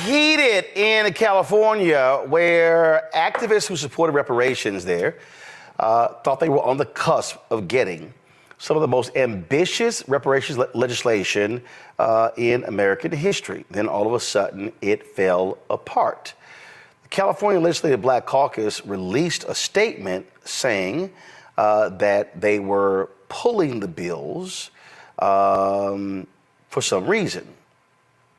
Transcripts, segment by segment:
heated in California, where activists who supported reparations there thought they were on the cusp of getting some of the most ambitious reparations legislation in American history. Then all of a sudden, it fell apart. The California Legislative Black Caucus released a statement saying that they were pulling the bills for some reason.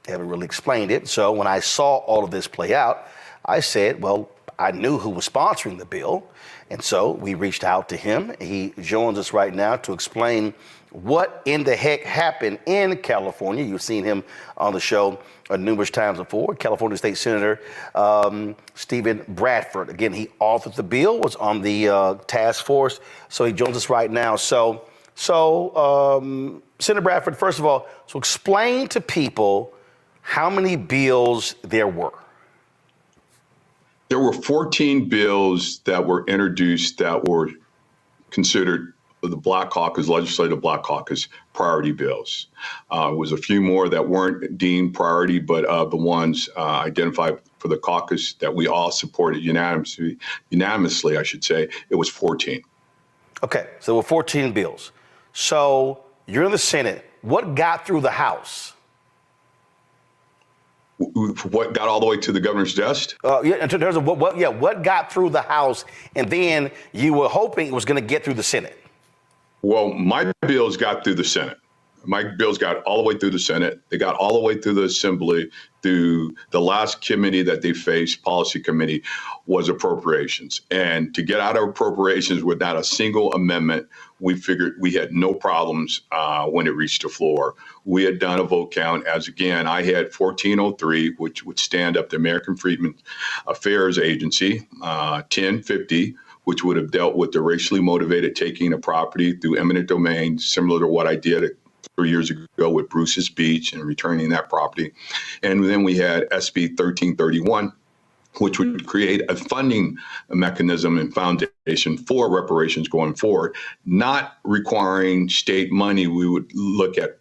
They haven't really explained it. So when I saw all of this play out, I said, well, I knew who was sponsoring the bill. And so we reached out to him. He joins us right now to explain what in the heck happened in California. You've seen him on the show numerous times before. California State Senator Stephen Bradford. Again, he authored the bill, was on the task force. So he joins us right now. So Senator Bradford, first of all, so explain to people how many bills there were. There were 14 bills that were introduced that were considered the Black Caucus, Legislative Black Caucus priority bills. There was a few more that weren't deemed priority, but the ones identified for the caucus that we all supported unanimously, I should say, it was 14. Okay, so there were 14 bills. So you're in the Senate. What got through the House? What got all the way to the governor's desk? Yeah, in terms of what got through the House, and then you were hoping it was going to get through the Senate. Well, my bills got through the Senate. My bills got all the way through the Senate. They got all the way through the Assembly. Through the last committee that they faced, policy committee, was appropriations. And to get out of appropriations without a single amendment, we figured we had no problems when it reached the floor. We had done a vote count, as again, I had 1403, which would stand up the American Freedmen Affairs Agency, 1050, which would have dealt with the racially motivated taking of property through eminent domain, similar to what I did 3 years ago with Bruce's Beach and returning that property. And then we had SB 1331, which would create a funding mechanism and foundation for reparations going forward, not requiring state money. We would look at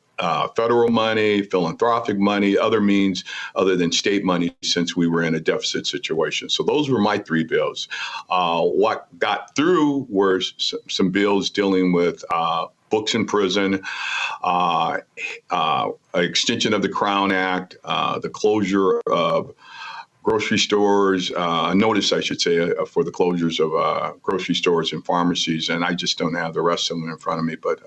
federal money, philanthropic money, other means other than state money, since we were in a deficit situation. So those were my three bills. What got through were some bills dealing with books in prison, extension of the Crown Act, the closure of grocery stores, a notice, I should say, for the closures of grocery stores and pharmacies. And I just don't have the rest of them in front of me, but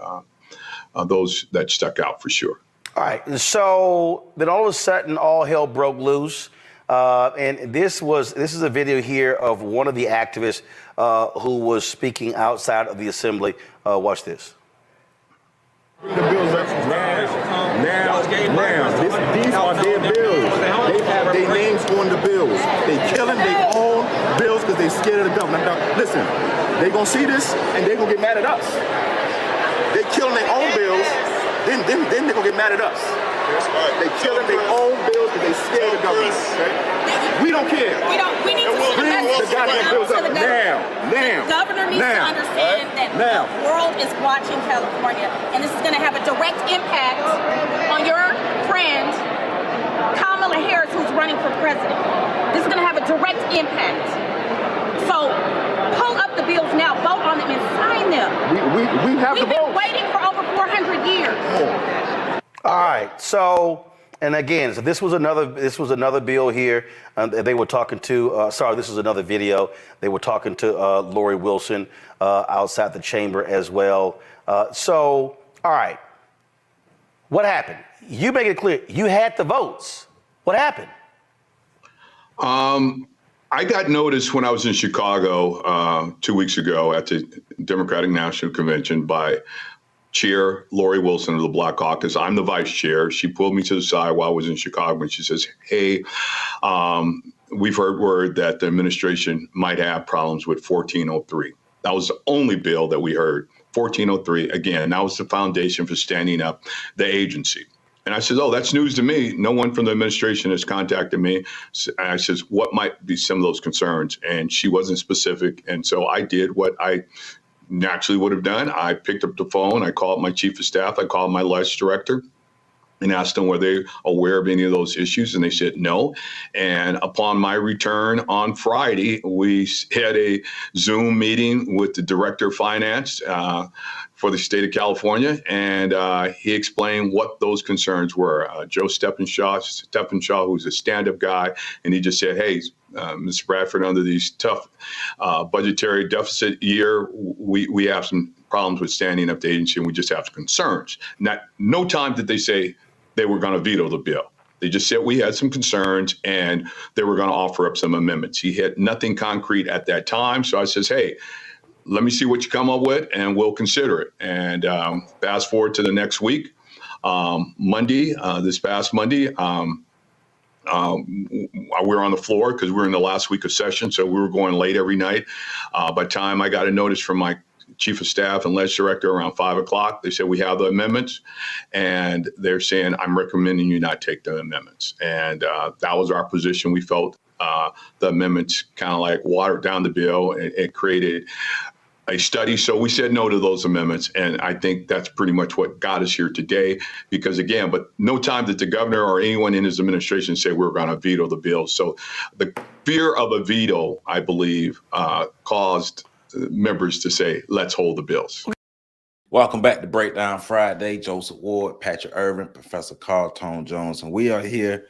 those that stuck out for sure. All right. So then all of a sudden, all hell broke loose. And this is a video here of one of the activists who was speaking outside of the assembly. Watch this. The bills up now. These are their bills. They have their names on the bills. They killing their own bills because they scared of the government. Now, listen, they gonna see this and they gonna get mad at us. They killing their own bills, then they gonna get mad at us. They killing their own bills because they scared of the government. Okay? We don't care. We need to bring the goddamn bills up now. The governor needs to understand that the world is watching California, and this is going to have a direct impact on your friend, Kamala Harris, who's running for president. This is going to have a direct impact. So pull up the bills now, vote on them, and sign them. We have We've been waiting for over 400 years. All right. So. And again, so this was another bill here. They were talking to, this was another video. They were talking to Lori Wilson outside the chamber as well. All right, what happened? You make it clear, you had the votes. What happened? I got notice when I was in Chicago 2 weeks ago at the Democratic National Convention by Chair Lori Wilson of the Black Caucus. I'm the vice chair. She pulled me to the side while I was in Chicago and she says, hey, we've heard word that the administration might have problems with 1403. That was the only bill that we heard. 1403, again, that was the foundation for standing up the agency. And I said, oh, that's news to me. No one from the administration has contacted me. And I says, what might be some of those concerns? And she wasn't specific. And so I did what I naturally would have done. I picked up the phone. I called my chief of staff. I called my ledge director. and asked them were they aware of any of those issues, and they said no. And upon my return on Friday, we had a Zoom meeting with the director of finance for the state of California, and he explained what those concerns were. Joe Steppenshaw, who's a stand-up guy, and he just said, hey, Mr. Bradford, under these tough budgetary deficit year, we have some problems with standing up the agency, and we just have some concerns. No time did they say they were going to veto the bill. They just said we had some concerns and they were going to offer up some amendments. He had nothing concrete at that time. So I says, hey, let me see what you come up with and we'll consider it. And fast forward to the next week, Monday, this past Monday, we were on the floor because we were in the last week of session. So we were going late every night. By the time I got a notice from my chief of staff and ledge director around 5 o'clock, they said, we have the amendments, and they're saying, I'm recommending you not take the amendments. And that was our position. We felt the amendments kind of like watered down the bill. It created a study. So we said no to those amendments. And I think that's pretty much what got us here today, because again, but no time did the governor or anyone in his administration say we're going to veto the bill. So the fear of a veto, I believe, caused members to say, let's hold the bills. Welcome back to Breakdown Friday. Joseph Ward, Patrick Irvin, Professor Carl Tone Jones, and we are here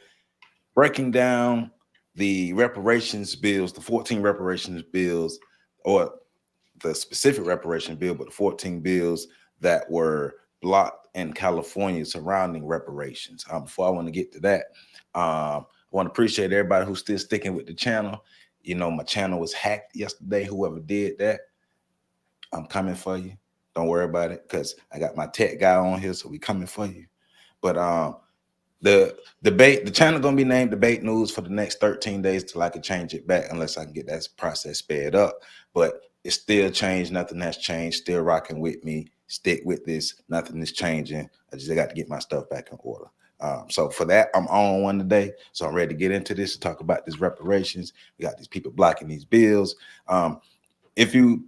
breaking down the reparations bills, the 14 reparations bills, or the specific reparation bill, but the 14 bills that were blocked in California surrounding reparations. Before I want to get to that, I want to appreciate everybody who's still sticking with the channel. You know, my channel was hacked yesterday. Whoever did that, I'm coming for you. Don't worry about it, because I got my tech guy on here, so we coming for you. But the channel gonna be named Debate News for the next 13 days till I can change it back, unless I can get that process sped up. But it's still changed. Nothing has changed. Still rocking with me. Stick with this. Nothing is changing. I just got to get my stuff back in order. So for that, I'm on one today. So I'm ready to get into this, to talk about these reparations. We got these people blocking these bills. If you've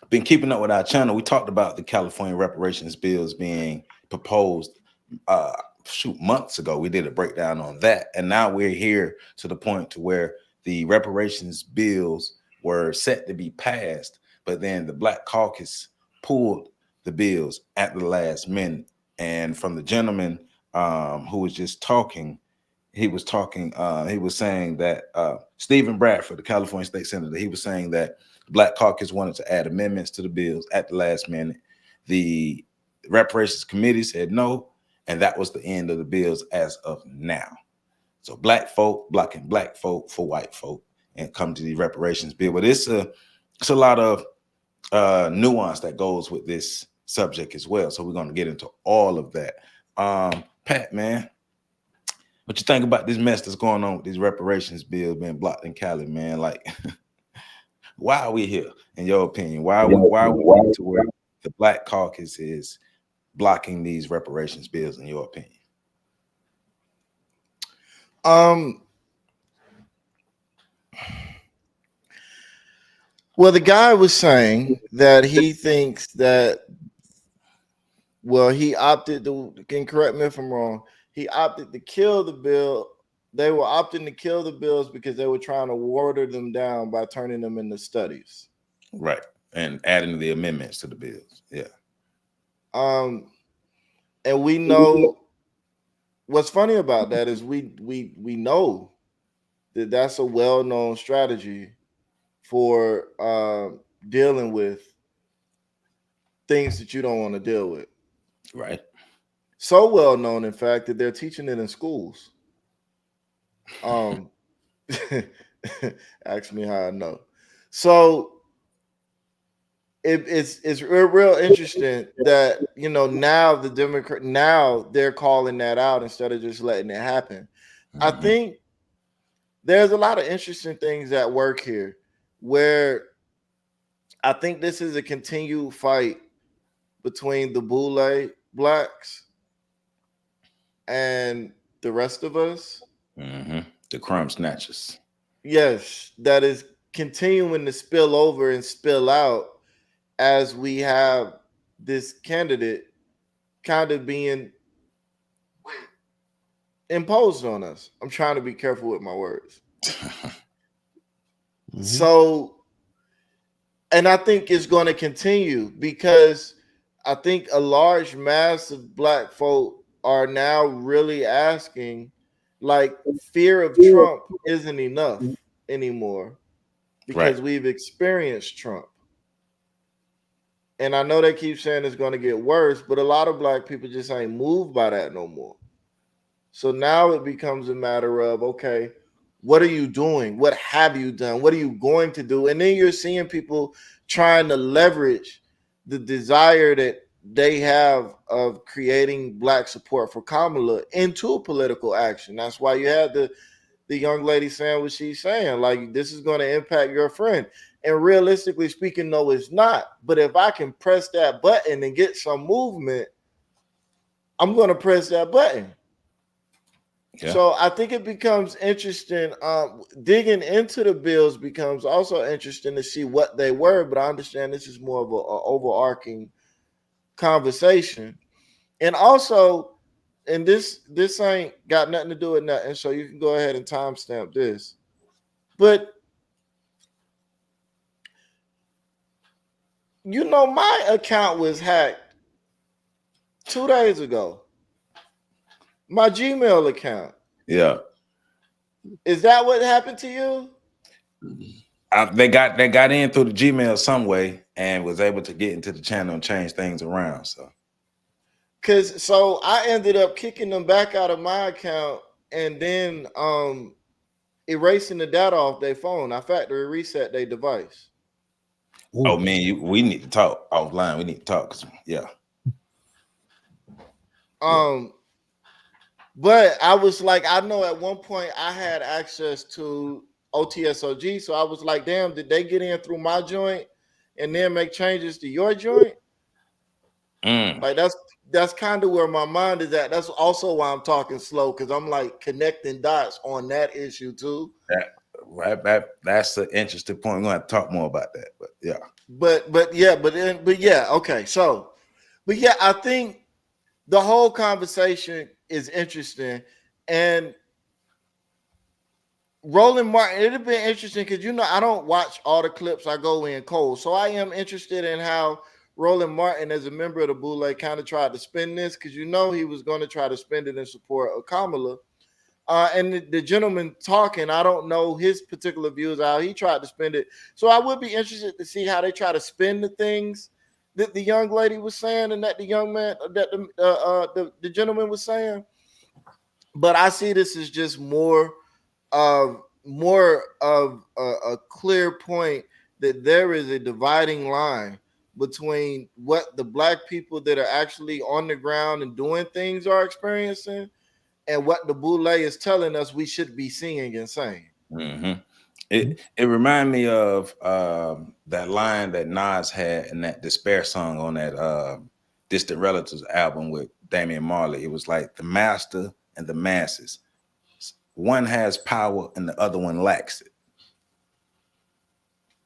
been keeping up with our channel, we talked about the California reparations bills being proposed months ago. We did a breakdown on that. And now we're here to the point to where the reparations bills were set to be passed, but then the Black Caucus pulled the bills at the last minute. And from the gentleman who was just talking, he was saying that Stephen Bradford, the California state senator, he was saying that the Black Caucus wanted to add amendments to the bills at the last minute. The reparations committee said no, and that was the end of the bills as of now. So black folk blocking black folk for white folk and come to the reparations bill. But it's a lot of nuance that goes with this subject as well. So we're going to get into all of that. Pat, man, what you think about this mess that's going on with these reparations bills being blocked in Cali, man? Like, why are we here, in your opinion? Why are we to where the Black Caucus is blocking these reparations bills, in your opinion? Well, the guy was saying that he thinks that, well, he opted to, can correct me if I'm wrong, he opted to kill the bill. They were opting to kill the bills because they were trying to water them down by turning them into studies. Right. And adding the amendments to the bills. Yeah. And we know what's funny about that is we know that that's a well-known strategy for dealing with things that you don't want to deal with. Right. So well known, in fact, that they're teaching it in schools. Ask me how I know. So it's real interesting that, you know, now they're calling that out instead of just letting it happen. Mm-hmm. I think there's a lot of interesting things at work here, where I think this is a continued fight between the Boule blacks and the rest of us. Mm-hmm. The crumb snatchers. Yes, that is continuing to spill over and spill out as we have this candidate kind of being imposed on us. I'm trying to be careful with my words. Mhm. So, and I think it's going to continue because I think a large mass of Black folk are now really asking, like, fear of Trump isn't enough anymore because Right. we've experienced Trump. And I know they keep saying it's going to get worse, but a lot of Black people just ain't moved by that no more. So now it becomes a matter of, okay, what are you doing? What have you done? What are you going to do? And then you're seeing people trying to leverage the desire that they have of creating Black support for Kamala into political action. That's why you had the young lady saying what she's saying, like, this is going to impact your friend. And realistically speaking, no, it's not. But if I can press that button and get some movement, I'm going to press that button. Yeah. So I think it becomes interesting. Digging into the bills becomes also interesting to see what they were. But I understand this is more of an overarching conversation. And also, and this ain't got nothing to do with nothing, so you can go ahead and timestamp this. But you know, my account was hacked 2 days ago. My Gmail account. Yeah. Is that what happened to you? They got in through the Gmail some way and was able to get into the channel and change things around. So I ended up kicking them back out of my account and then erasing the data off their phone. I factory reset their device. Ooh. Oh man, we need to talk offline. We need to talk. Yeah. But I was like, I know at one point I had access to OTSOG, so I was like, damn, did they get in through my joint and then make changes to your joint? Like that's kind of where my mind is at. That's also why I'm talking slow, because I'm like connecting dots on that issue too. That's an interesting point. We're gonna have to talk more about that, but yeah. But yeah, okay. So, but yeah, I think the whole conversation is interesting. And Roland Martin, it'd have been interesting because, you know, I don't watch all the clips. I go in cold. So I am interested in how Roland Martin, as a member of the Boule, kind of tried to spin this, because, you know, he was going to try to spend it in support of Kamala. And the gentleman talking, I don't know his particular views, how he tried to spend it. So I would be interested to see how they try to spin the things that the young lady was saying and that the young man, that the gentleman was saying. But I see this as just more of a clear point that there is a dividing line between what the Black people that are actually on the ground and doing things are experiencing and what the Boule is telling us we should be seeing and saying. Mm-hmm. It reminded me of that line that Nas had in that Despair song on that Distant Relatives album with Damian Marley. It was like the master and the masses. One has power and the other one lacks it.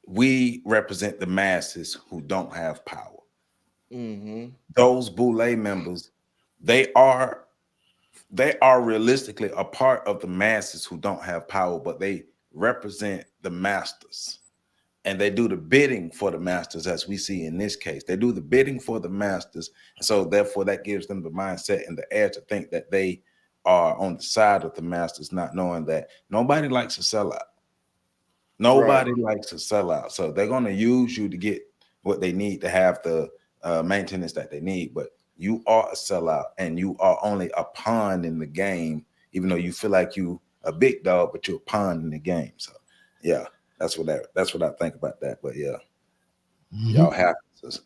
We represent the masses who don't have power. Mm-hmm. Those Boule members, they are realistically a part of the masses who don't have power, but they represent the masters. And they do the bidding for the masters, as we see in this case. They do the bidding for the masters. And so therefore that gives them the mindset and the air to think that they are on the side of the masters, not knowing that nobody likes a sellout. Nobody likes a sellout. So they're going to use you to get what they need to have the maintenance that they need. But you are a sellout and you are only a pawn in the game, even though you feel like you a big dog, but you're a pawn in the game. So yeah, that's what I think about that. But yeah, y'all have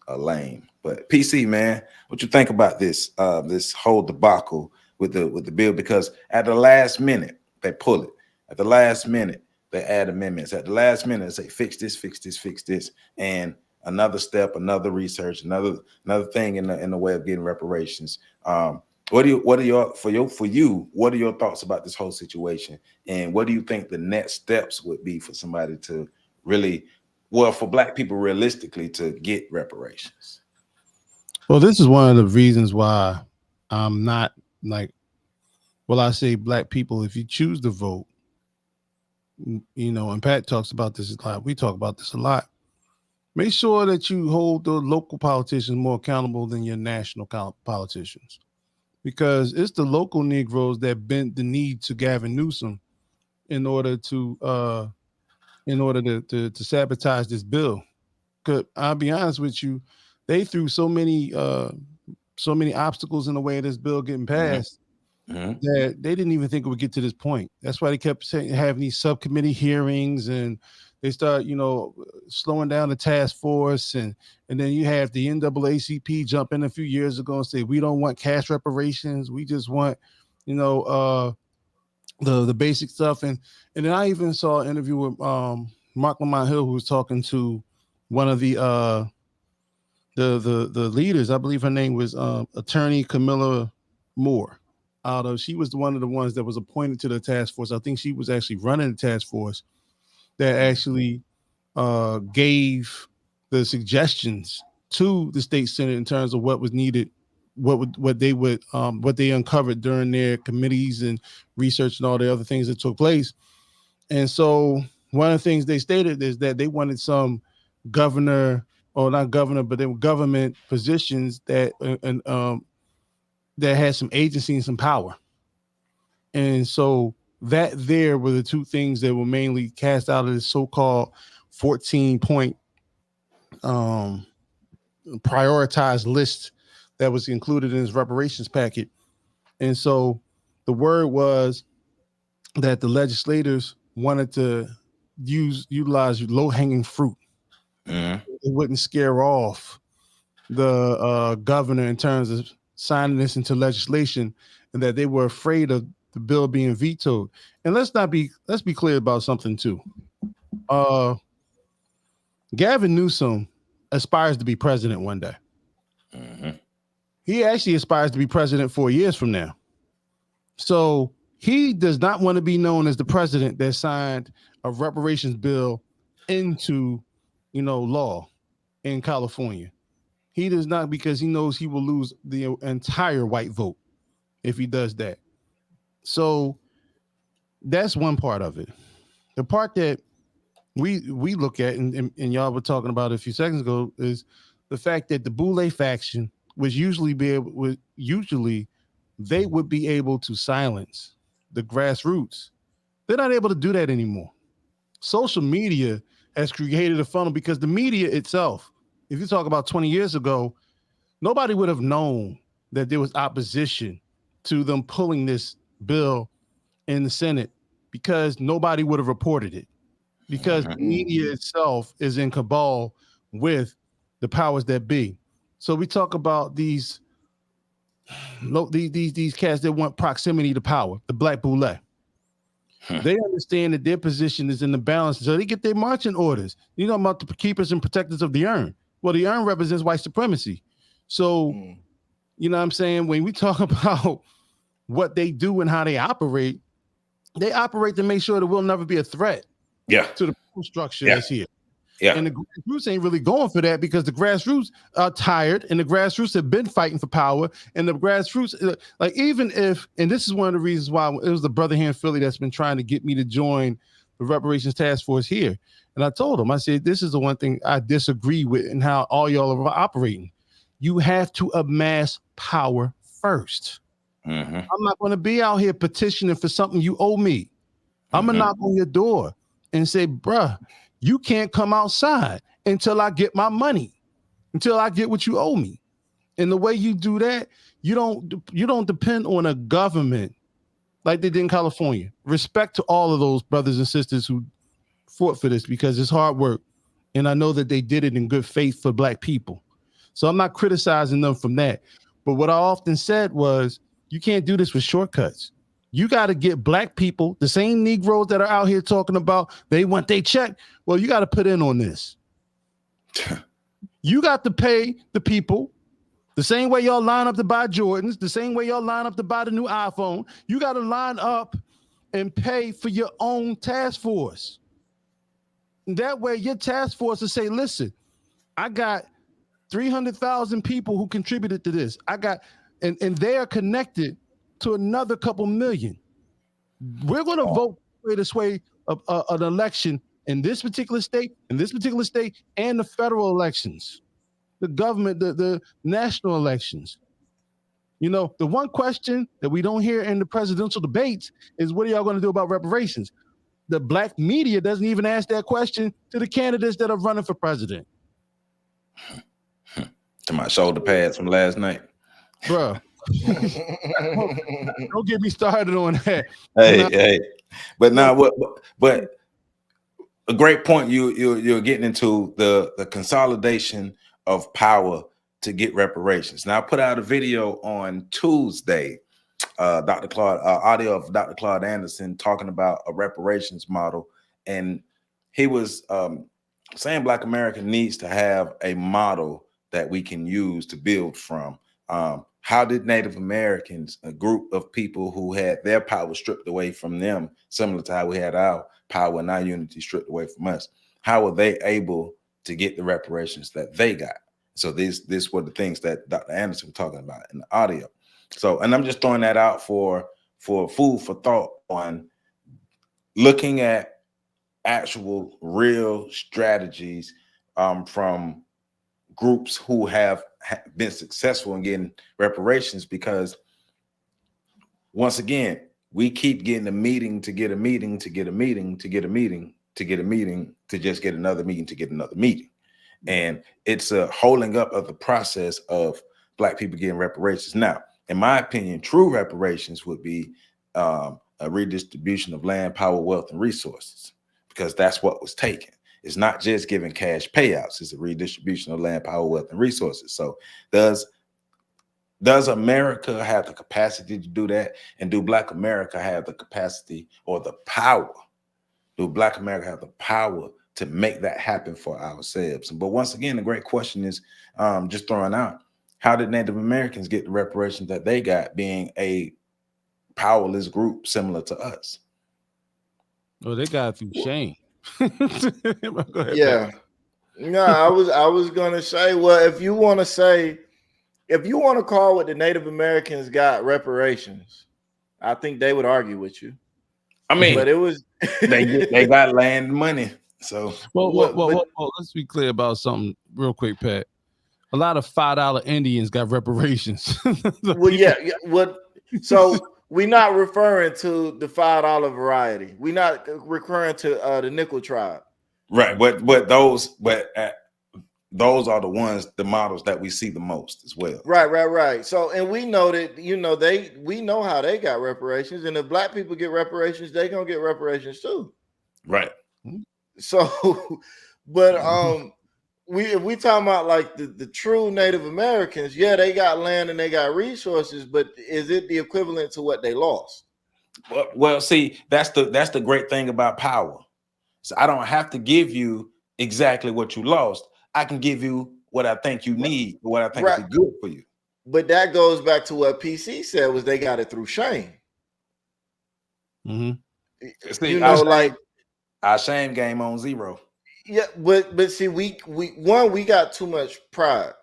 a lame. But PC, man, what you think about this this whole debacle with the bill? Because at the last minute they pull it. At the last minute they add amendments. At the last minute they say fix this, fix this, fix this, and another step, another research, another thing in the way of getting reparations. What are your thoughts about this whole situation, and what do you think the next steps would be for somebody to really, well, for Black people realistically to get reparations? Well, this is one of the reasons why I'm not like Well, I say black people, if you choose to vote, and Pat talks about this a lot. We talk about this a lot. Make sure that you hold the local politicians more accountable than your national politicians, because it's the local Negroes that bent the knee to Gavin Newsom in order to sabotage this bill. Because I'll be honest with you, they threw so many obstacles in the way of this bill getting passed that they didn't even think it would get to this point. That's why they kept having these subcommittee hearings, and they start, slowing down the task force, and then you have the NAACP jump in a few years ago and say, we don't want cash reparations, we just want, the basic stuff. And then I even saw an interview with Mark Lamont Hill, who was talking to one of the leaders. I believe her name was Attorney Camilla Moore. She was one of the ones that was appointed to the task force. I think she was actually running the task force that actually gave the suggestions to the state senate in terms of what was needed, what they uncovered during their committees and research and all the other things that took place. And so one of the things they stated is that they wanted some government positions that that had some agency and some power. And so that there were the two things that were mainly cast out of this so-called 14-point prioritized list that was included in his reparations packet. And so the word was that the legislators wanted to utilize low-hanging fruit. It wouldn't scare off the governor in terms of signing this into legislation, and that they were afraid of the bill being vetoed. And let's be clear about something too. Gavin Newsom aspires to be president one day. He actually aspires to be president 4 years from now. So he does not want to be known as the president that signed a reparations bill into, law in California. He does not, because he knows he will lose the entire white vote if he does that. So that's one part of it. The part that we look at, and y'all were talking about a few seconds ago, is the fact that the Boule faction they would be able to silence the grassroots. They're not able to do that anymore. Social media has created a funnel, because the media itself, if you talk about 20 years ago, nobody would have known that there was opposition to them pulling this bill in the Senate, because nobody would have reported it, because the media itself is in cabal with the powers that be. So we talk about these cats that want proximity to power, the Black Boule. They understand that their position is in the balance, so they get their marching orders. About the keepers and protectors of the urn. Well, the urn represents white supremacy. So, you know what I'm saying? When we talk about what they do and how they operate to make sure that we'll never be a threat to the structure that's here. Yeah. And the grassroots ain't really going for that, because the grassroots are tired, and the grassroots have been fighting for power. And the grassroots, even if, and this is one of the reasons why it was the brother here in Philly that's been trying to get me to join the reparations task force here. And I told him, I said, this is the one thing I disagree with in how all y'all are operating. You have to amass power first. I'm not going to be out here petitioning for something you owe me. I'm going to knock on your door and say, bruh, you can't come outside until I get my money, until I get what you owe me. And the way you do that, you don't depend on a government like they did in California. Respect to all of those brothers and sisters who fought for this, because it's hard work. And I know that they did it in good faith for Black people. So I'm not criticizing them from that. But what I often said was, you can't do this with shortcuts. You got to get Black people, the same Negroes that are out here talking about they want their check. Well, you got to put in on this. You got to pay the people the same way y'all line up to buy Jordans, the same way y'all line up to buy the new iPhone. You got to line up and pay for your own task force. And that way your task force will say, listen, I got 300,000 people who contributed to this. And they are connected to another couple million. We're going to vote to sway an election in this particular state, and the federal elections, the government, the national elections. You know, the one question that we don't hear in the presidential debates is, what are y'all going to do about reparations? The black media doesn't even ask that question to the candidates that are running for president. To my shoulder pads from last night. Bruh. Don't get me started on that. Hey. But now but a great point you're getting into the consolidation of power to get reparations. Now I put out a video on Tuesday, Dr. Claude, audio of Dr. Claude Anderson talking about a reparations model, and he was saying Black America needs to have a model that we can use to build from. How did Native Americans, a group of people who had their power stripped away from them, similar to how we had our power and our unity stripped away from us, how were they able to get the reparations that they got? So these were the things that Dr. Anderson was talking about in the audio. So, and I'm just throwing that out for food for thought on looking at actual real strategies from groups who have been successful in getting reparations, because once again, we keep getting a meeting to get a meeting to get a meeting to get a meeting to get a meeting to just get another meeting to get another meeting. And it's a holding up of the process of Black people getting reparations. Now, in my opinion, true reparations would be a redistribution of land, power, wealth, and resources, because that's what was taken. It's not just giving cash payouts. It's a redistribution of land, power, wealth, and resources. So does America have the capacity to do that? And do Black America have the capacity or the power? Do Black America have the power to make that happen for ourselves? But once again, the great question is just throwing out, how did Native Americans get the reparations that they got, being a powerless group similar to us? Well, they got it through shame. Yeah. No, I was gonna say, well, if you want to call what the Native Americans got reparations, I think they would argue with you. I mean, but it was they got land and money. So well, let's be clear about something real quick, Pat. A lot of $5 Indians got reparations. Well, yeah. What? So we're not referring to the $5 variety. We're not referring to the nickel tribe. Right, but those are the ones, the models that we see the most as well. Right. So, and we know that, we know how they got reparations, and if Black people get reparations, they gonna get reparations too. Right. So, but if we talking about like the true Native Americans, yeah, they got land and they got resources, but is it the equivalent to what they lost? Well, see, that's the great thing about power. So I don't have to give you exactly what you lost. I can give you what I think you need, what I think would be good for you. But that goes back to what PC said, was they got it through shame. Mm-hmm. See, our shame game on zero. Yeah, but see, we got too much pride.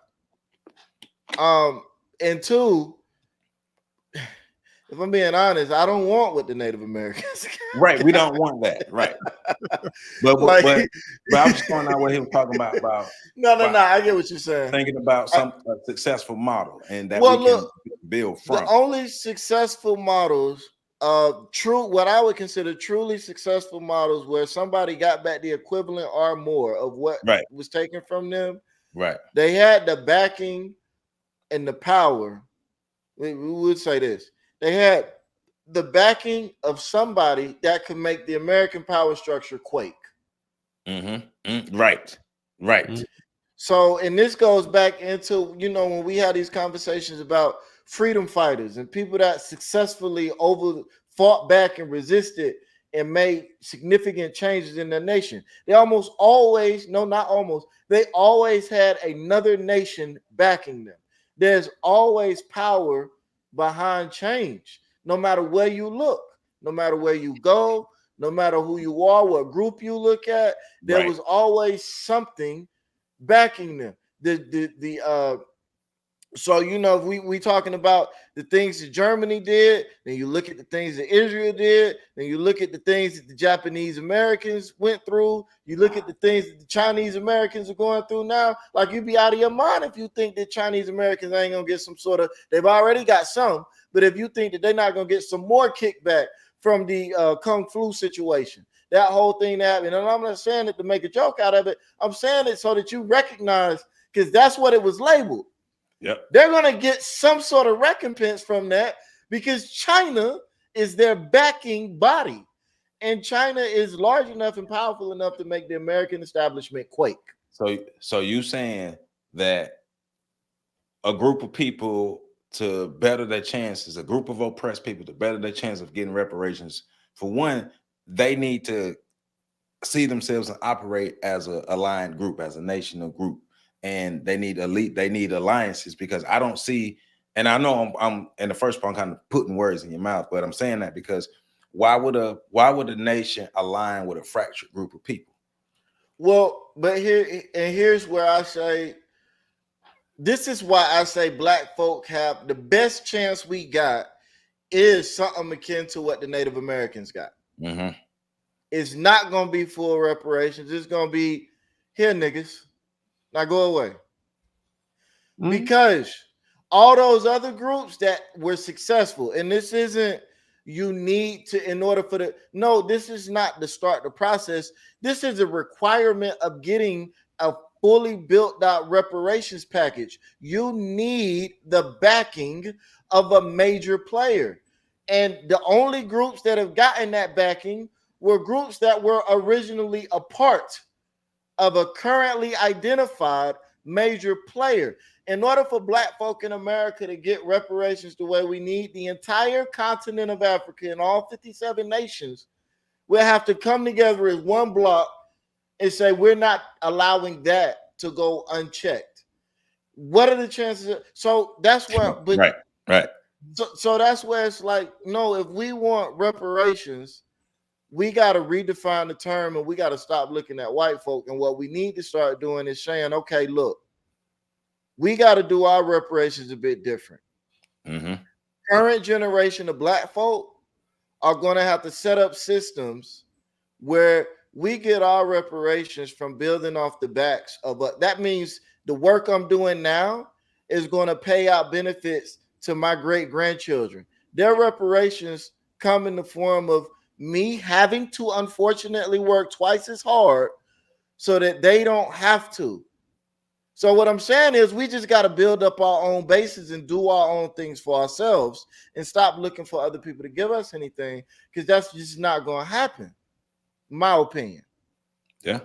And two, if I'm being honest, I don't want what the Native Americans got. Right, we don't want that. Right. But I'm just going out what he was talking about. No, I get what you're saying. Thinking about some successful model and that we can build from. The only successful models, what I would consider truly successful models, where somebody got back the equivalent or more of what was taken from them. Right. They had the backing and the power. We would say this. They had the backing of somebody that could make the American power structure quake. Mm-hmm. Right. Mm-hmm. So, and this goes back into, when we had these conversations about freedom fighters and people that successfully fought back and resisted and made significant changes in their nation. They always had another nation backing them. There's always power behind change, no matter where you look, no matter where you go, no matter who you are, what group you look at, there was always something backing them. The So, you know, if we talking about the things that Germany did, then you look at the things that Israel did, then you look at the things that the Japanese Americans went through, you look at the things that the Chinese Americans are going through now. Like, you'd be out of your mind if you think that Chinese Americans ain't gonna get some sort of, they've already got some, but if you think that they're not gonna get some more kickback from the Kung Flu situation, that whole thing that happened. And I'm not saying it to make a joke out of it, I'm saying it so that you recognize, because that's what it was labeled. Yep. They're going to get some sort of recompense from that because China is their backing body. And China is large enough and powerful enough to make the American establishment quake. So you saying that a group of people to better their chances, a group of oppressed people to better their chance of getting reparations, for one, they need to see themselves and operate as a aligned group, as a national group. And they need alliances, because I don't see, and I know I'm in the first part, I'm kind of putting words in your mouth, but I'm saying that because why would a nation align with a fractured group of people? Well, but here's where I say, this is why I say black folk have the best chance we got is something akin to what the Native Americans got. Mm-hmm. It's not going to be full reparations. It's going to be, here, niggas. Now go away. Because all those other groups that were successful, and this isn't you need to, in order for no, this is not to start the process. This is a requirement of getting a fully built out reparations package. You need the backing of a major player. And the only groups that have gotten that backing were groups that were originally a part of a currently identified major player. In order for black folk in America to get reparations the way we need, the entire continent of Africa and all 57 nations will have to come together as one block and say, we're not allowing that to go unchecked. What are the chances? So that's where, but right. So that's where it's like, no, if we want reparations, we got to redefine the term, and we got to stop looking at white folk. And what we need to start doing is saying, okay, look, we got to do our reparations a bit different. Mm-hmm. Current generation of black folk are going to have to set up systems where we get our reparations from building off the backs of that means the work I'm doing now is going to pay out benefits to my great grandchildren. Their reparations come in the form of me having to unfortunately work twice as hard so that they don't have to. So what I'm saying is we just got to build up our own bases and do our own things for ourselves and stop looking for other people to give us anything, because that's just not going to happen, in my opinion. Yeah.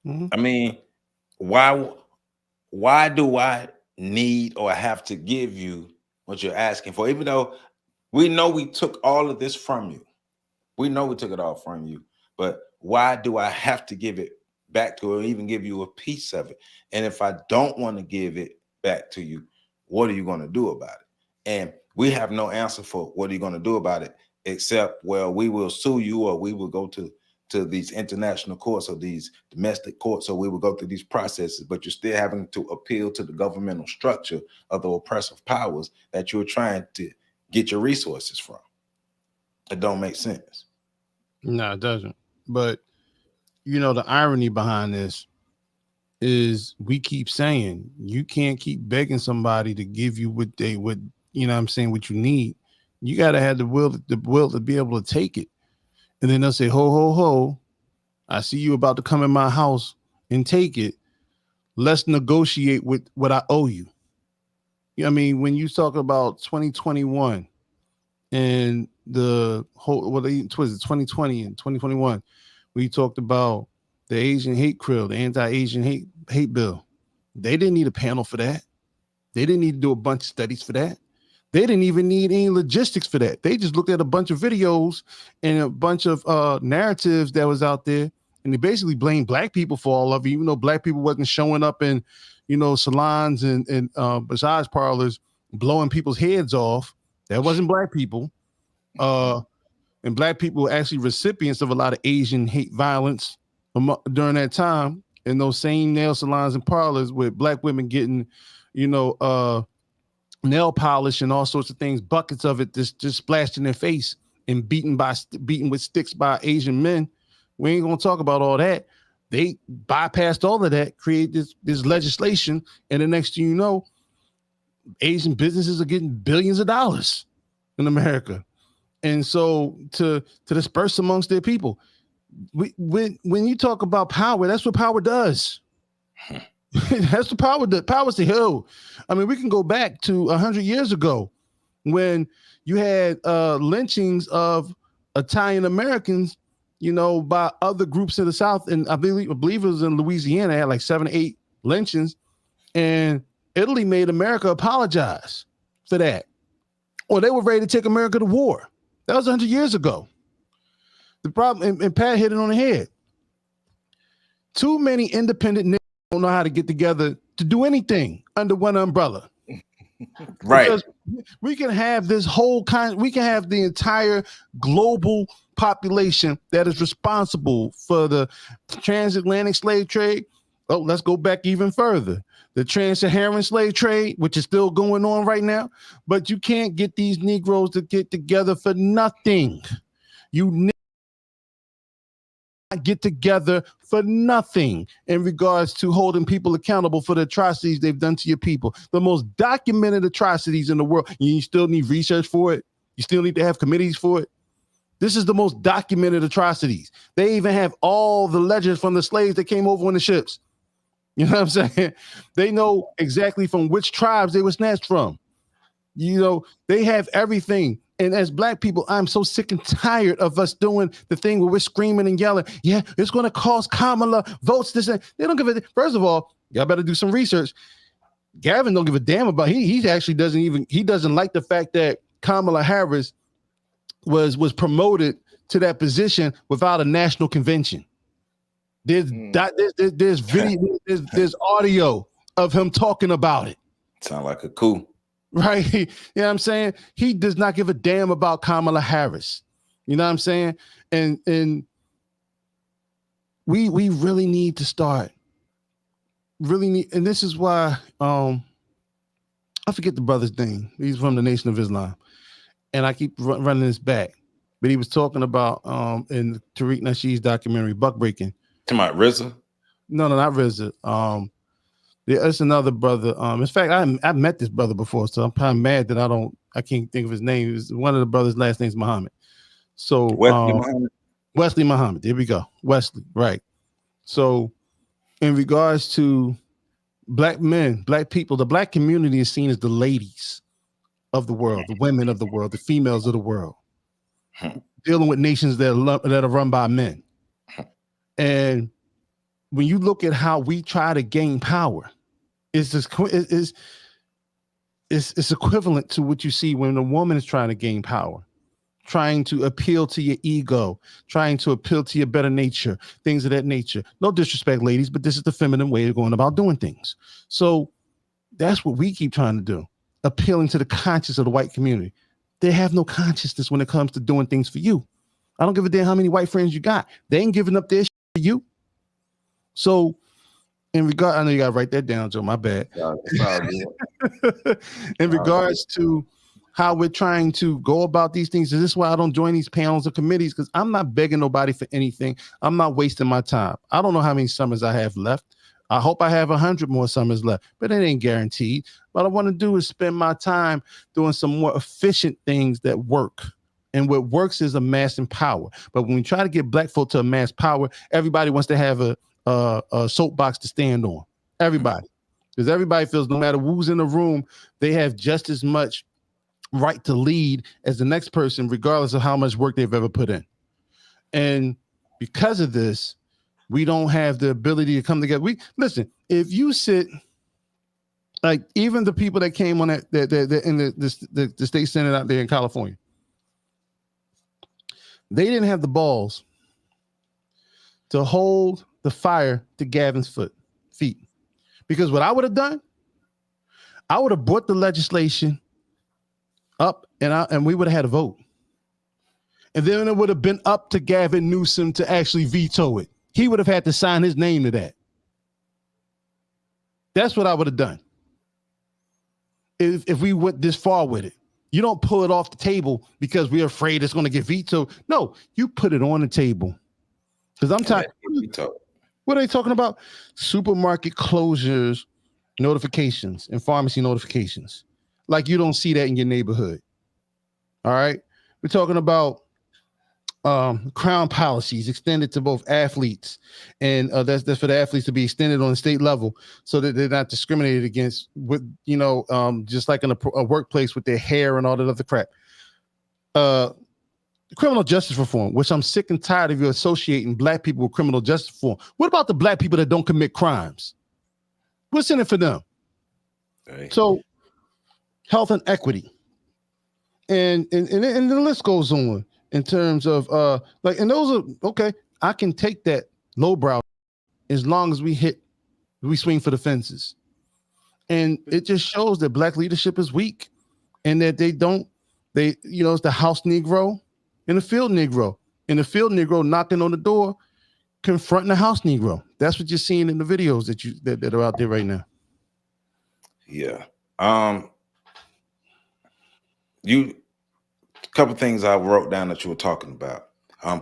Mm-hmm. I mean, why do I need or have to give you what you're asking for, even though we know we took all of this from you? We know we took it all from you, but why do I have to give it back to, or even give you a piece of it? And if I don't want to give it back to you, what are you going to do about it? And we have no answer for what are you going to do about it, except, well, we will sue you, or we will go to these international courts or these domestic courts, so we will go through these processes, but you're still having to appeal to the governmental structure of the oppressive powers that you're trying to get your resources from. It don't make sense. No, it doesn't. But you know, the irony behind this is we keep saying you can't keep begging somebody to give you what they would, you know what I'm saying, what you need. You got to have the will to be able to take it. And then they'll say, ho, ho, ho, I see you about to come in my house and take it. Let's negotiate with what I owe you. You know what I mean? When you talk about 2021 and the whole, what was it, 2020 and 2021, we talked about the Asian hate creel, the anti-Asian hate bill. They didn't need a panel for that. They didn't need to do a bunch of studies for that. They didn't even need any logistics for that. They just looked at a bunch of videos and a bunch of narratives that was out there, and they basically blamed black people for all of it, even though black people wasn't showing up in, you know, salons and massage parlors blowing people's heads off. That wasn't black people. And black people were actually recipients of a lot of Asian hate violence during that time in those same nail salons and parlors with black women getting nail polish and all sorts of things, buckets of it just splashed in their face and beaten with sticks by Asian men. We ain't gonna talk about all that. They bypassed all of that, created this legislation, and the next thing you know, Asian businesses are getting billions of dollars in America. And so to disperse amongst their people, when you talk about power, that's what power does. That's the power. The power's the hill. I mean, we can go back to 100 years ago when you had lynchings of Italian Americans, by other groups in the South. And I believe it was in Louisiana, they had like 7 or 8 lynchings, and Italy made America apologize for that. Or they were ready to take America to war. That was 100 years ago. The problem, and Pat hit it on the head. Too many independent niggas don't know how to get together to do anything under one umbrella. Right. Because we can have we can have the entire global population that is responsible for the transatlantic slave trade. Oh, let's go back even further. The trans-Saharan slave trade, which is still going on right now. But you can't get these Negroes to get together for nothing. You get together for nothing in regards to holding people accountable for the atrocities they've done to your people. The most documented atrocities in the world. You still need research for it. You still need to have committees for it. This is the most documented atrocities. They even have all the legends from the slaves that came over on the ships. You know what I'm saying? They know exactly from which tribes they were snatched from. They have everything. And as Black people, I'm so sick and tired of us doing the thing where we're screaming and yelling. Yeah, it's going to cost Kamala votes. They don't give a. First of all, y'all better do some research. Gavin don't give a damn about. He actually doesn't like the fact that Kamala Harris was promoted to that position without a national convention. There's video, there's audio of him talking about it. Sound like a coup. Right. You know what I'm saying? He does not give a damn about Kamala Harris. You know what I'm saying? And we really need to start. And this is why I forget the brother's name. He's from the Nation of Islam. And I keep running this back. But he was talking about in Tariq Nasheed's documentary, Buck Breaking. Talking about RZA? No, not RZA. There's another brother. In fact, I met this brother before, so I'm kind of mad that I can't think of his name. It was one of the brothers' last name's Muhammad. So Wesley Muhammad. There we go. Wesley, right. So in regards to Black men, Black people, the Black community is seen as the ladies of the world, the women of the world, the females of the world, dealing with nations that are run by men. And when you look at how we try to gain power, it's equivalent to what you see when a woman is trying to gain power, trying to appeal to your ego, trying to appeal to your better nature, things of that nature. No disrespect, ladies, but this is the feminine way of going about doing things. So that's what we keep trying to do, appealing to the conscience of the white community. They have no consciousness when it comes to doing things for you. I don't give a damn how many white friends you got. They ain't giving up their shit for you. So I know you got to write that down, Joe, my bad. In regards to how we're trying to go about these things, this is why I don't join these panels or committees, because I'm not begging nobody for anything. I'm not wasting my time. I don't know how many summers I have left. I hope I have 100 more summers left, but it ain't guaranteed. What I want to do is spend my time doing some more efficient things that work. And what works is amassing power. But when we try to get Black folk to amass power, everybody wants to have a soapbox to stand on. Everybody. Because everybody feels no matter who's in the room, they have just as much right to lead as the next person, regardless of how much work they've ever put in. And because of this, we don't have the ability to come together. Listen, if you sit, like even the people that came on that in the state senate out there in California, they didn't have the balls to hold the fire to Gavin's feet. Because what I would have done, I would have brought the legislation up and we would have had a vote. And then it would have been up to Gavin Newsom to actually veto it. He would have had to sign his name to that. That's what I would have done. if we went this far with it. You don't pull it off the table because we're afraid it's going to get vetoed. No, you put it on the table. Because I'm tired. What are they talking about? Supermarket closures notifications and pharmacy notifications. Like you don't see that in your neighborhood. All right. We're talking about crown policies extended to both athletes, and that's for the athletes to be extended on the state level so that they're not discriminated against with, just like in a workplace with their hair and all that other crap. Criminal justice reform, which I'm sick and tired of you associating black people with criminal justice reform. What about the black people that don't commit crimes? What's in it for them? Right. So health and equity. And the list goes on in terms of and those are okay. I can take that lowbrow as long as we swing for the fences. And it just shows that black leadership is weak and that it's the house Negro and the field Negro. And the field Negro knocking on the door, confronting the house Negro. That's what you're seeing in the videos that are out there right now. Yeah. A couple things I wrote down that you were talking about.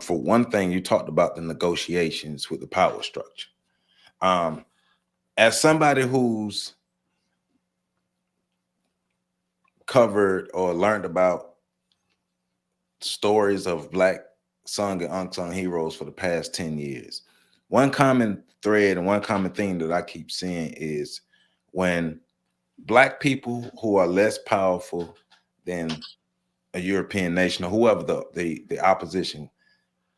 For one thing, you talked about the negotiations with the power structure. As somebody who's covered or learned about stories of black sung and unsung heroes for the past 10 years, one common thread and one common thing that I keep seeing is when black people who are less powerful than a European nation or whoever the opposition,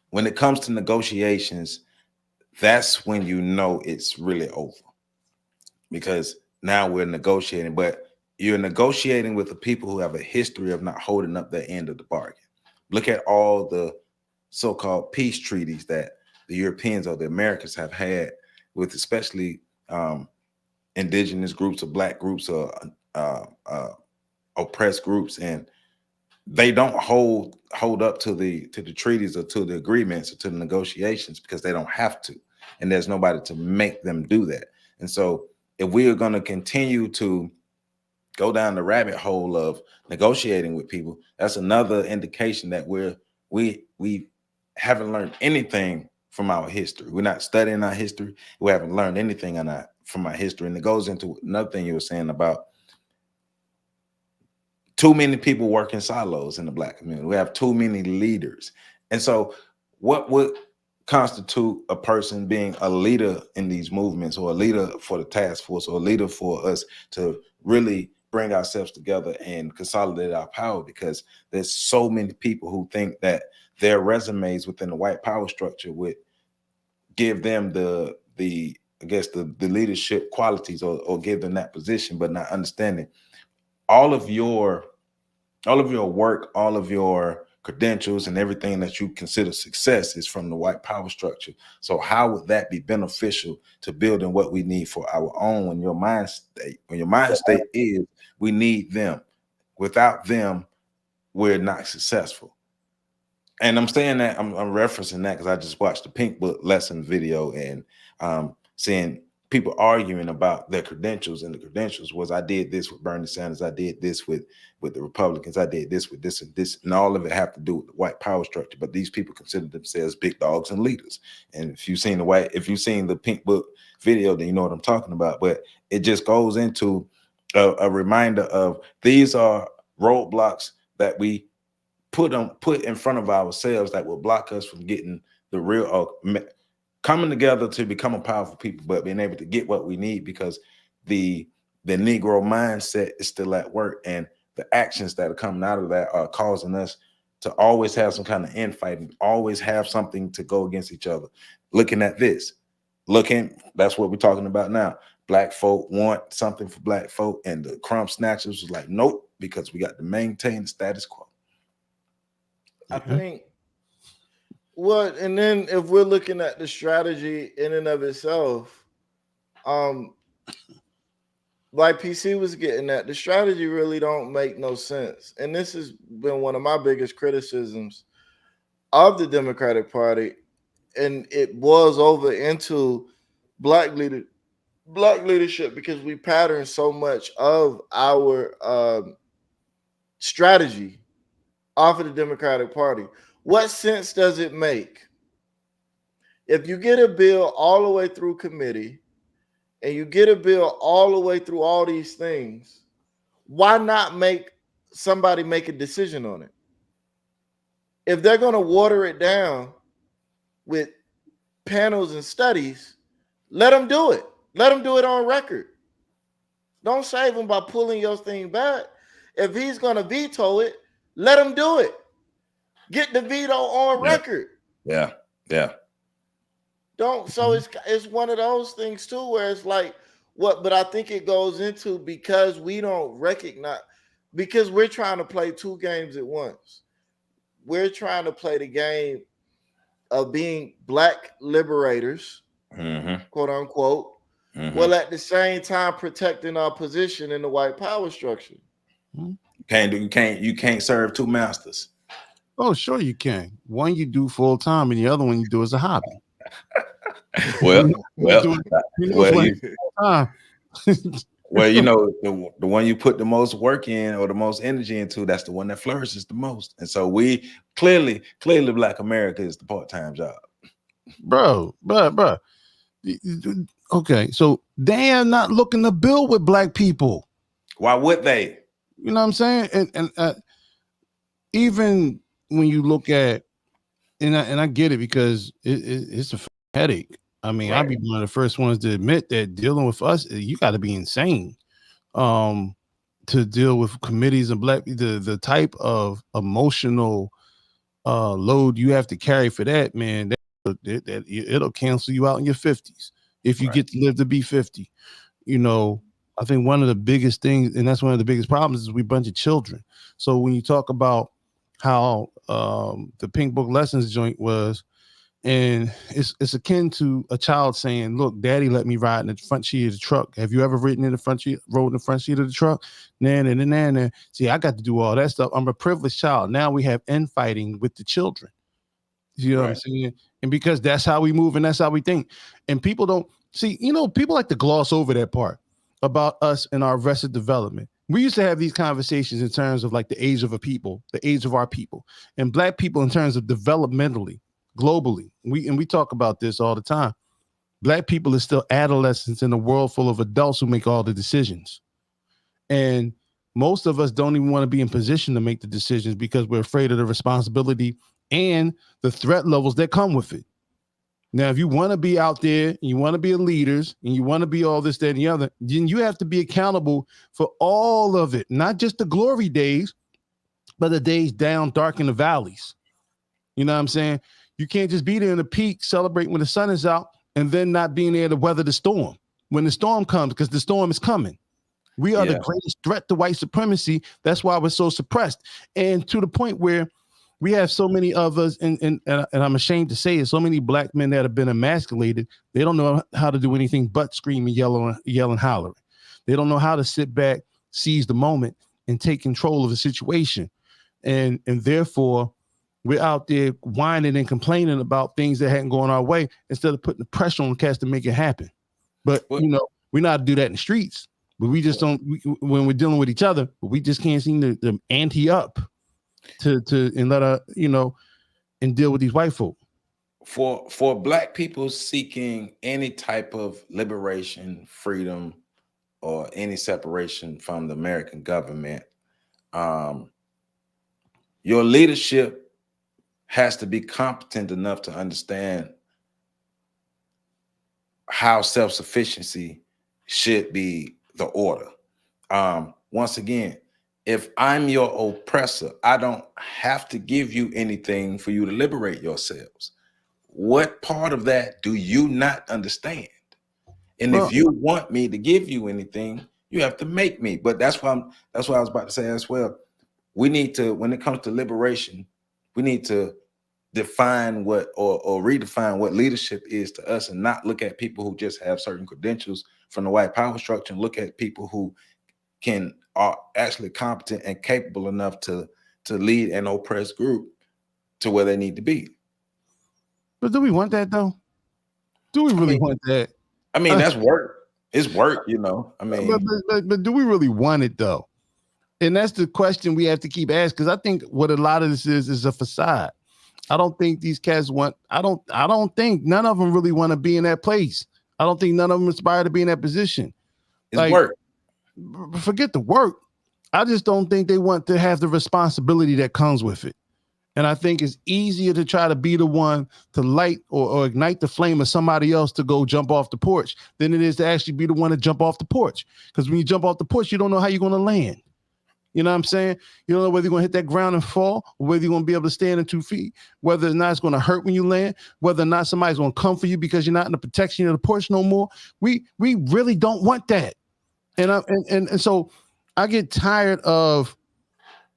when it comes to negotiations, that's when you know it's really over, because now we're negotiating, but you're negotiating with the people who have a history of not holding up their end of the bargain. Look at all the so-called peace treaties that the Europeans or the Americans have had with especially indigenous groups or black groups or oppressed groups, and they don't hold up to the treaties or to the agreements or to the negotiations because they don't have to, and there's nobody to make them do that. And so if we are going to continue to go down the rabbit hole of negotiating with people, that's another indication that we haven't learned anything from our history. We're not studying our history. We haven't learned anything from our history. And it goes into another thing you were saying about too many people work in silos in the black community. We have too many leaders. And so what would constitute a person being a leader in these movements, or a leader for the task force, or a leader for us to really bring ourselves together and consolidate our power? Because there's so many people who think that their resumes within the white power structure would give them the leadership qualities or give them that position, but not understanding all of your work, all of your credentials and everything that you consider success is from the white power structure. So how would that be beneficial to building what we need for our own when your mind state is we need them. Without them, we're not successful. And I'm saying that, I'm referencing that because I just watched the Pink Book lesson video and seeing people arguing about their credentials, and the credentials was, I did this with Bernie Sanders, I did this with the Republicans, I did this with this and this, and all of it have to do with the white power structure. But these people consider themselves big dogs and leaders. And if you've seen the Pink Book video, then you know what I'm talking about. But it just goes into a reminder of these are roadblocks that we put in front of ourselves that will block us from getting the real coming together to become a powerful people, but being able to get what we need, because the Negro mindset is still at work, and the actions that are coming out of that are causing us to always have some kind of infighting, always have something to go against each other. Looking at this, that's what we're talking about now. Black folk want something for black folk, and the crumb snatchers was like, nope, because we got to maintain the status quo. I think and then if we're looking at the strategy in and of itself, like PC was getting at, the strategy really don't make no sense. And this has been one of my biggest criticisms of the Democratic Party, and it boils over into black Black leadership, because we pattern so much of our strategy off of the Democratic Party. What sense does it make if you get a bill all the way through committee and you get a bill all the way through all these things? Why not make somebody make a decision on it? If they're going to water it down with panels and studies, let them do it. Let them do it on record. Don't save him by pulling your thing back. If he's going to veto it, let him do it. Get the veto on record. Yeah. Don't. So it's one of those things too, where it's like what, but I think it goes into because we don't recognize, because we're trying to play two games at once. We're trying to play the game of being Black liberators, quote unquote, while at the same time protecting our position in the white power structure. You can't serve two masters. Oh, sure you can. One you do full time, and the other one you do as a hobby. Well, you know, the one you put the most work in or the most energy into, that's the one that flourishes the most. And so we clearly Black America is the part-time job. Bro. Okay, so they are not looking to build with Black people. Why would they? You know what I'm saying? And even when you look at, and I get it, because it's a headache. I mean, I'll be one of the first ones to admit that dealing with us, you got to be insane to deal with committees and the type of emotional load you have to carry for that, man. That it'll cancel you out in your 50s if you get to live to be 50. You know, I think one of the biggest things, and that's one of the biggest problems, is we bunch of children. So when you talk about how the Pink Book Lessons joint was, and it's akin to a child saying, "Look, Daddy let me ride in the front seat of the truck. Have you ever rode in the front seat of the truck?" Nah. See, I got to do all that stuff. I'm a privileged child. Now we have infighting with the children. You know what I'm saying? And because that's how we move and that's how we think. And people don't see, you know, people like to gloss over that part about us and our arrested development. We used to have these conversations in terms of like the age of a people, the age of our people, and Black people in terms of developmentally, globally. We talk about this all the time. Black people are still adolescents in a world full of adults who make all the decisions. And most of us don't even want to be in position to make the decisions because we're afraid of the responsibility and the threat levels that come with it. Now, if you want to be out there and you want to be leaders and you want to be all this, that, and the other, then you have to be accountable for all of it, not just the glory days, but the days down dark in the valleys. You know what I'm saying? You can't just be there in the peak, celebrating when the sun is out, and then not being there to weather the storm. When the storm comes, because the storm is coming. We are the greatest threat to white supremacy. That's why we're so suppressed. And to the point where we have so many of us, and I'm ashamed to say it, so many Black men that have been emasculated, they don't know how to do anything but scream and yell and holler. They don't know how to sit back, seize the moment, and take control of the situation. And therefore, we're out there whining and complaining about things that hadn't gone our way instead of putting the pressure on cats to make it happen. But, you know, we know how to do that in the streets, but we just don't, when we're dealing with each other, we just can't seem to ante up to and let and deal with these white folk. For Black people seeking any type of liberation, freedom, or any separation from the American government, your leadership has to be competent enough to understand how self-sufficiency should be the order. Once again, if I'm your oppressor, I don't have to give you anything for you to liberate yourselves. What part of that do you not understand? And if you want me to give you anything, you have to make me. But that's what I was about to say as well. We need to, when it comes to liberation, we need to define what or redefine what leadership is to us, and not look at people who just have certain credentials from the white power structure, and look at people who are actually competent and capable enough to lead an oppressed group to where they need to be. But do we want that though? Do we really want that? I mean, that's work. It's work, you know. I mean, but do we really want it though? And that's the question we have to keep asking. Because I think what a lot of this is a facade. I don't think these cats want. I don't think none of them really want to be in that place. I don't think none of them aspire to be in that position. it's Like, work. forget the work. I just don't think they want to have the responsibility that comes with it. And I think it's easier to try to be the one to light or ignite the flame of somebody else to go jump off the porch than it is to actually be the one to jump off the porch. Because when you jump off the porch, you don't know how you're going to land. You know what I'm saying? You don't know whether you're going to hit that ground and fall, or whether you're going to be able to stand in 2 feet, whether or not it's going to hurt when you land, whether or not somebody's going to come for you because you're not in the protection of the porch no more. We really don't want that. And so I get tired of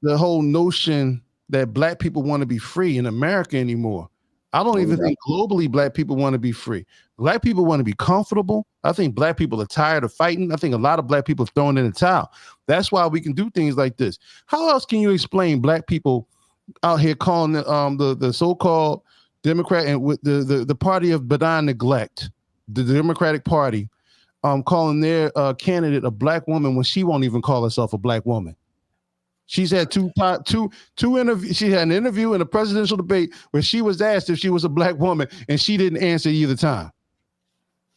the whole notion that black people want to be free in America anymore. I don't even think globally black people want to be free. Black people want to be comfortable. I think black people are tired of fighting. I think a lot of black people have thrown in the towel. That's why we can do things like this. How else can you explain black people out here calling the so-called Democrat and with the party of benign neglect, the Democratic Party, calling their candidate a black woman when she won't even call herself a black woman? She's had two interviews. She had an interview in a presidential debate where she was asked if she was a black woman, and she didn't answer either time.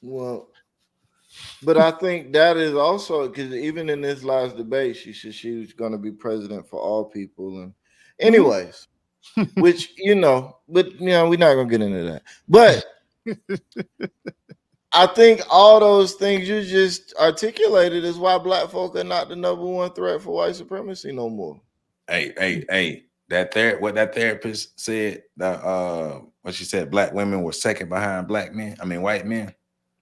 Well, but I think that is also because even in this last debate, she said she was going to be president for all people. And anyways, which, but we're not going to get into that. But I think all those things you just articulated is why black folk are not the number one threat for white supremacy no more. Hey, what that therapist said, what she said, black women were second behind white men.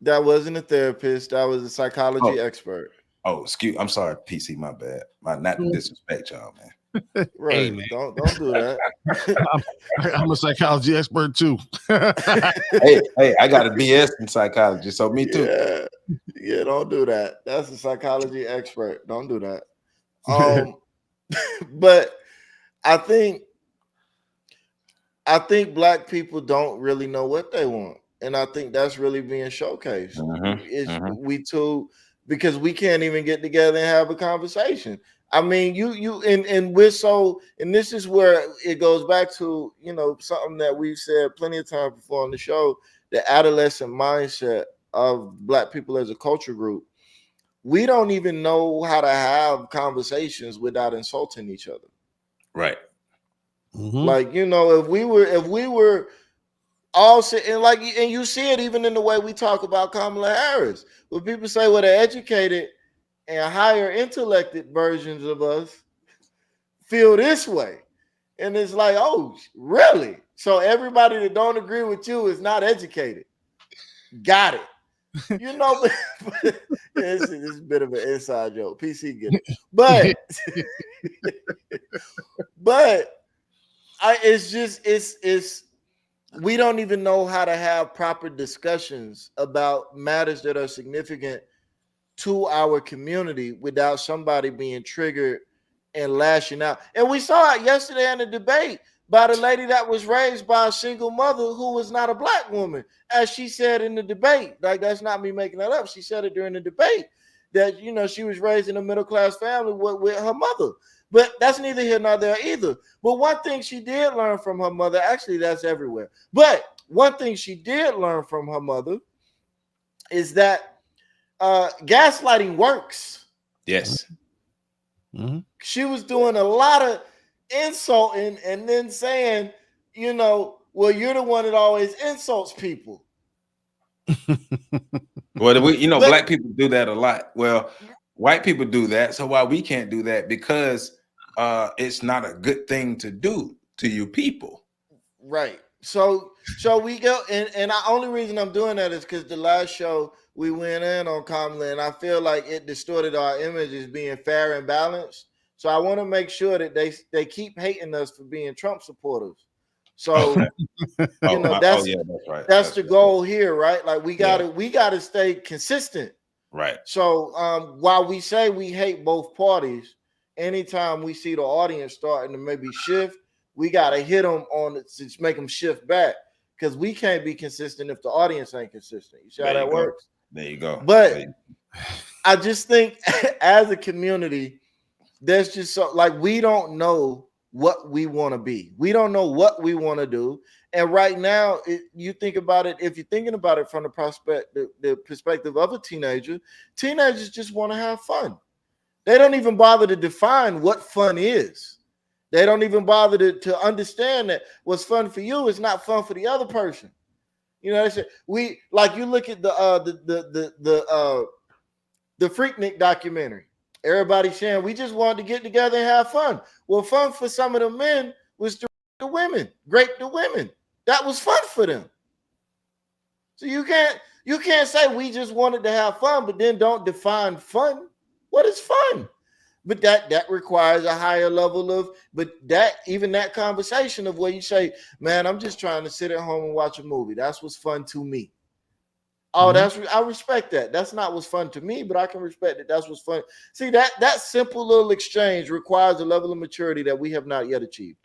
That wasn't a therapist. That was a psychology expert. Oh, I'm sorry, PC, my bad. Not to disrespect y'all, man. Right. Hey, man. Don't do that. I'm a psychology expert too. hey, I got a BS in psychology, so me too. Yeah, don't do that. That's a psychology expert. Don't do that. But I think black people don't really know what they want. And I think that's really being showcased. Because we can't even get together and have a conversation. I mean, and we're so, and this is where it goes back to, something that we've said plenty of times before on the show, the adolescent mindset of black people as a culture group. We don't even know how to have conversations without insulting each other. Right. Mm-hmm. Like, if we were all sitting and you see it even in the way we talk about Kamala Harris, when people say, well, the educated and higher intellected versions of us feel this way. And it's like, oh, really? So everybody that don't agree with you is not educated. Got it. But it's a bit of an inside joke. PC get it. But it's we don't even know how to have proper discussions about matters that are significant to our community without somebody being triggered and lashing out. And we saw it yesterday in the debate by the lady that was raised by a single mother who was not a black woman. As she said in the debate, like, that's not me making that up. She said it during the debate that, she was raised in a middle-class family with her mother. But that's neither here nor there either. But one thing she did learn from her mother, actually that's everywhere. But one thing she did learn from her mother is that gaslighting works. Yes. Mm-hmm. She was doing a lot of insulting and then saying, well, you're the one that always insults people. Well, black people do that a lot. Well, white people do that. So why we can't do that? Because it's not a good thing to do to you people. Right. So we go, and the only reason I'm doing that is because the last show we went in on Kamala, and I feel like it distorted our image as being fair and balanced. So I want to make sure that they keep hating us for being Trump supporters. So that's right. That's the goal here, right? Like we gotta stay consistent. Right. So while we say we hate both parties, anytime we see the audience starting to maybe shift, we gotta hit them on it to make them shift back, because we can't be consistent if the audience ain't consistent. You see how that works? There you go. But I just think as a community, there's just so like we don't know what we want to be. We don't know what we want to do. And right now, you think about it, if you're thinking about it from the perspective of a teenager, teenagers just want to have fun. They don't even bother to define what fun is. They don't even bother to understand that what's fun for you is not fun for the other person. You know, we like you look at the Freaknik documentary. Everybody saying we just wanted to get together and have fun. Well, fun for some of the men was to women, grape the women. That was fun for them. So you can't say we just wanted to have fun, but then don't define fun. What is fun? But that requires a higher level of, that conversation of where you say, man, I'm just trying to sit at home and watch a movie. That's what's fun to me. Oh, I respect that. That's not what's fun to me, but I can respect that. That's what's fun. See, that simple little exchange requires a level of maturity that we have not yet achieved.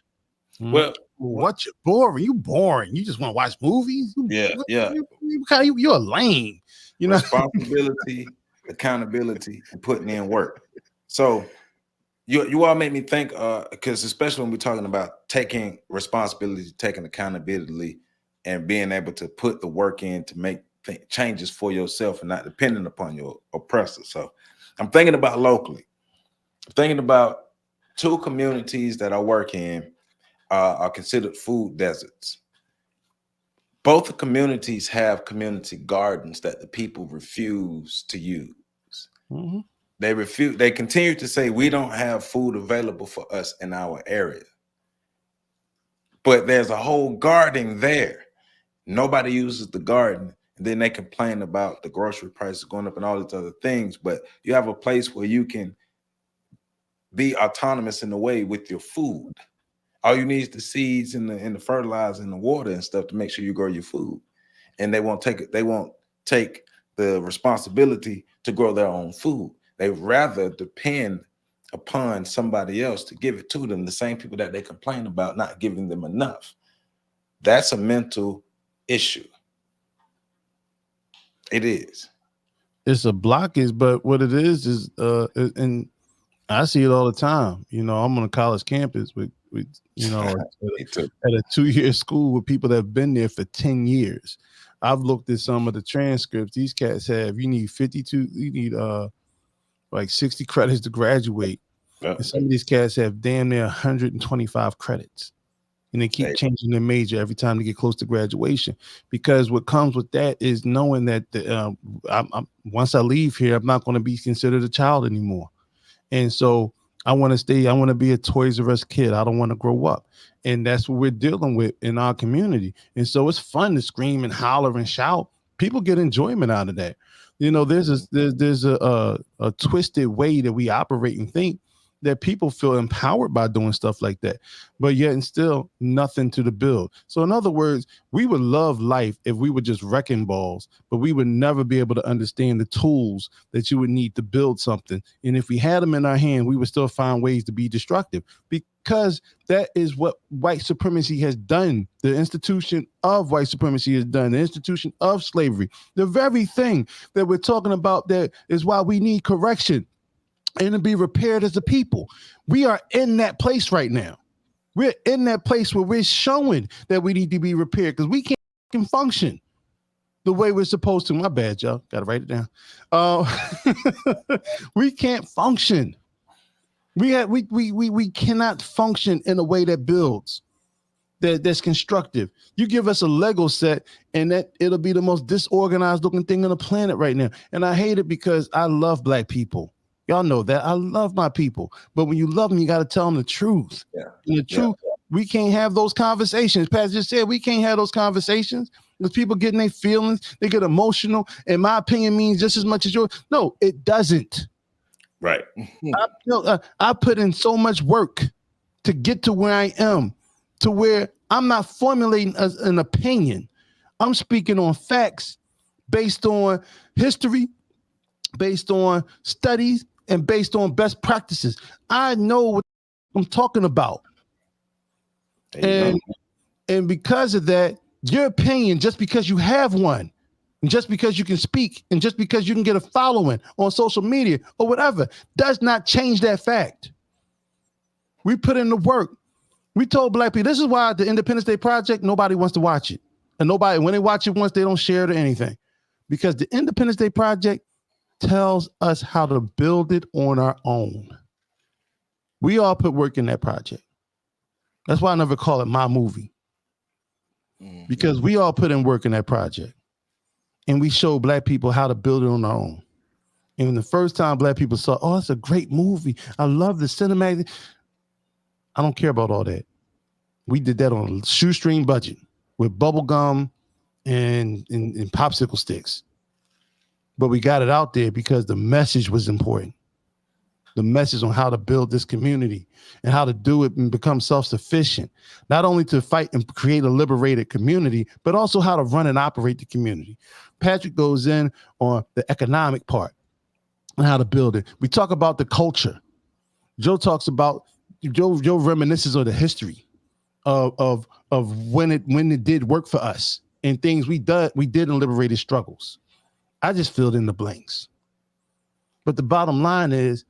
Well, what you boring? You boring. You just want to watch movies? You're a lame. You know, responsibility, accountability, and putting in work. So you all make me think, because especially when we're talking about taking responsibility, taking accountability, and being able to put the work in to make changes for yourself and not depending upon your oppressor. So I'm thinking about locally. I'm thinking about two communities that I work in are considered food deserts. Both the communities have community gardens that the people refuse to use. Mm-hmm. They continue to say we don't have food available for us in our area. But there's a whole garden there. Nobody uses the garden. And then they complain about the grocery prices going up and all these other things. But you have a place where you can be autonomous in a way with your food. All you need is the seeds and the fertilizer and the water and stuff to make sure you grow your food. And they won't take the responsibility to grow their own food. They rather depend upon somebody else to give it to them, the same people that they complain about not giving them enough. That's a mental issue. It is. It's a blockage, but what it is, and I see it all the time. You know, I'm on a college campus with you know, at a 2-year school with people that have been there for 10 years. I've looked at some of the transcripts. These cats have, you need like 60 credits to graduate. And some of these cats have damn near 125 credits. And they keep changing their major every time they get close to graduation, because what comes with that is knowing that once I leave here, I'm not going to be considered a child anymore. And so I want to stay. I want to be a Toys R Us kid. I don't want to grow up. And that's what we're dealing with in our community. And so it's fun to scream and holler and shout. People get enjoyment out of that. You know, there's a twisted way that we operate and think that people feel empowered by doing stuff like that, but yet and still nothing to the build. So in other words, we would love life if we were just wrecking balls, but we would never be able to understand the tools that you would need to build something. And if we had them in our hand, we would still find ways to be destructive, because that is what white supremacy has done. The institution of white supremacy has done, the institution of slavery, the very thing that we're talking about that is why we need correction and to be repaired as a people. We are in that place right now. We're in that place where we're showing that we need to be repaired, because we can't function the way we're supposed to. My bad, y'all. Got to write it down. We can't function. We cannot function in a way that builds, that's constructive. You give us a Lego set and that it'll be the most disorganized looking thing on the planet right now. And I hate it because I love Black people. Y'all know that. I love my people. But when you love them, you got to tell them the truth. Yeah. And the truth, we can't have those conversations. Pat just said we can't have those conversations because people getting their feelings. They get emotional. And my opinion means just as much as yours. No, it doesn't. Right. I put in so much work to get to where I am, to where I'm not formulating an opinion. I'm speaking on facts based on history, based on studies, and based on best practices. I know what I'm talking about. And because of that, your opinion, just because you have one, And just because you can speak and just because you can get a following on social media or whatever does not change that fact. We put in the work. We told black people, this is why the Independence Day Project, nobody wants to watch it. And nobody, when they watch it once, they don't share it or anything. Because the Independence Day Project tells us how to build it on our own. We all put work in that project. That's why I never call it my movie. Because we all put in work in that project. And we show black people how to build it on our own. And the first time black people saw, oh, it's a great movie. I love the cinematic. I don't care about all that. We did that on a shoestring budget with bubble gum and popsicle sticks. But we got it out there because the message was important. The message on how to build this community and how to do it and become self-sufficient, not only to fight and create a liberated community, but also how to run and operate the community. Patrick goes in on the economic part and how to build it. We talk about the culture. Joe talks about, Joe reminisces of the history of when it did work for us and things we did in liberated struggles. I just filled in the blanks. But the bottom line is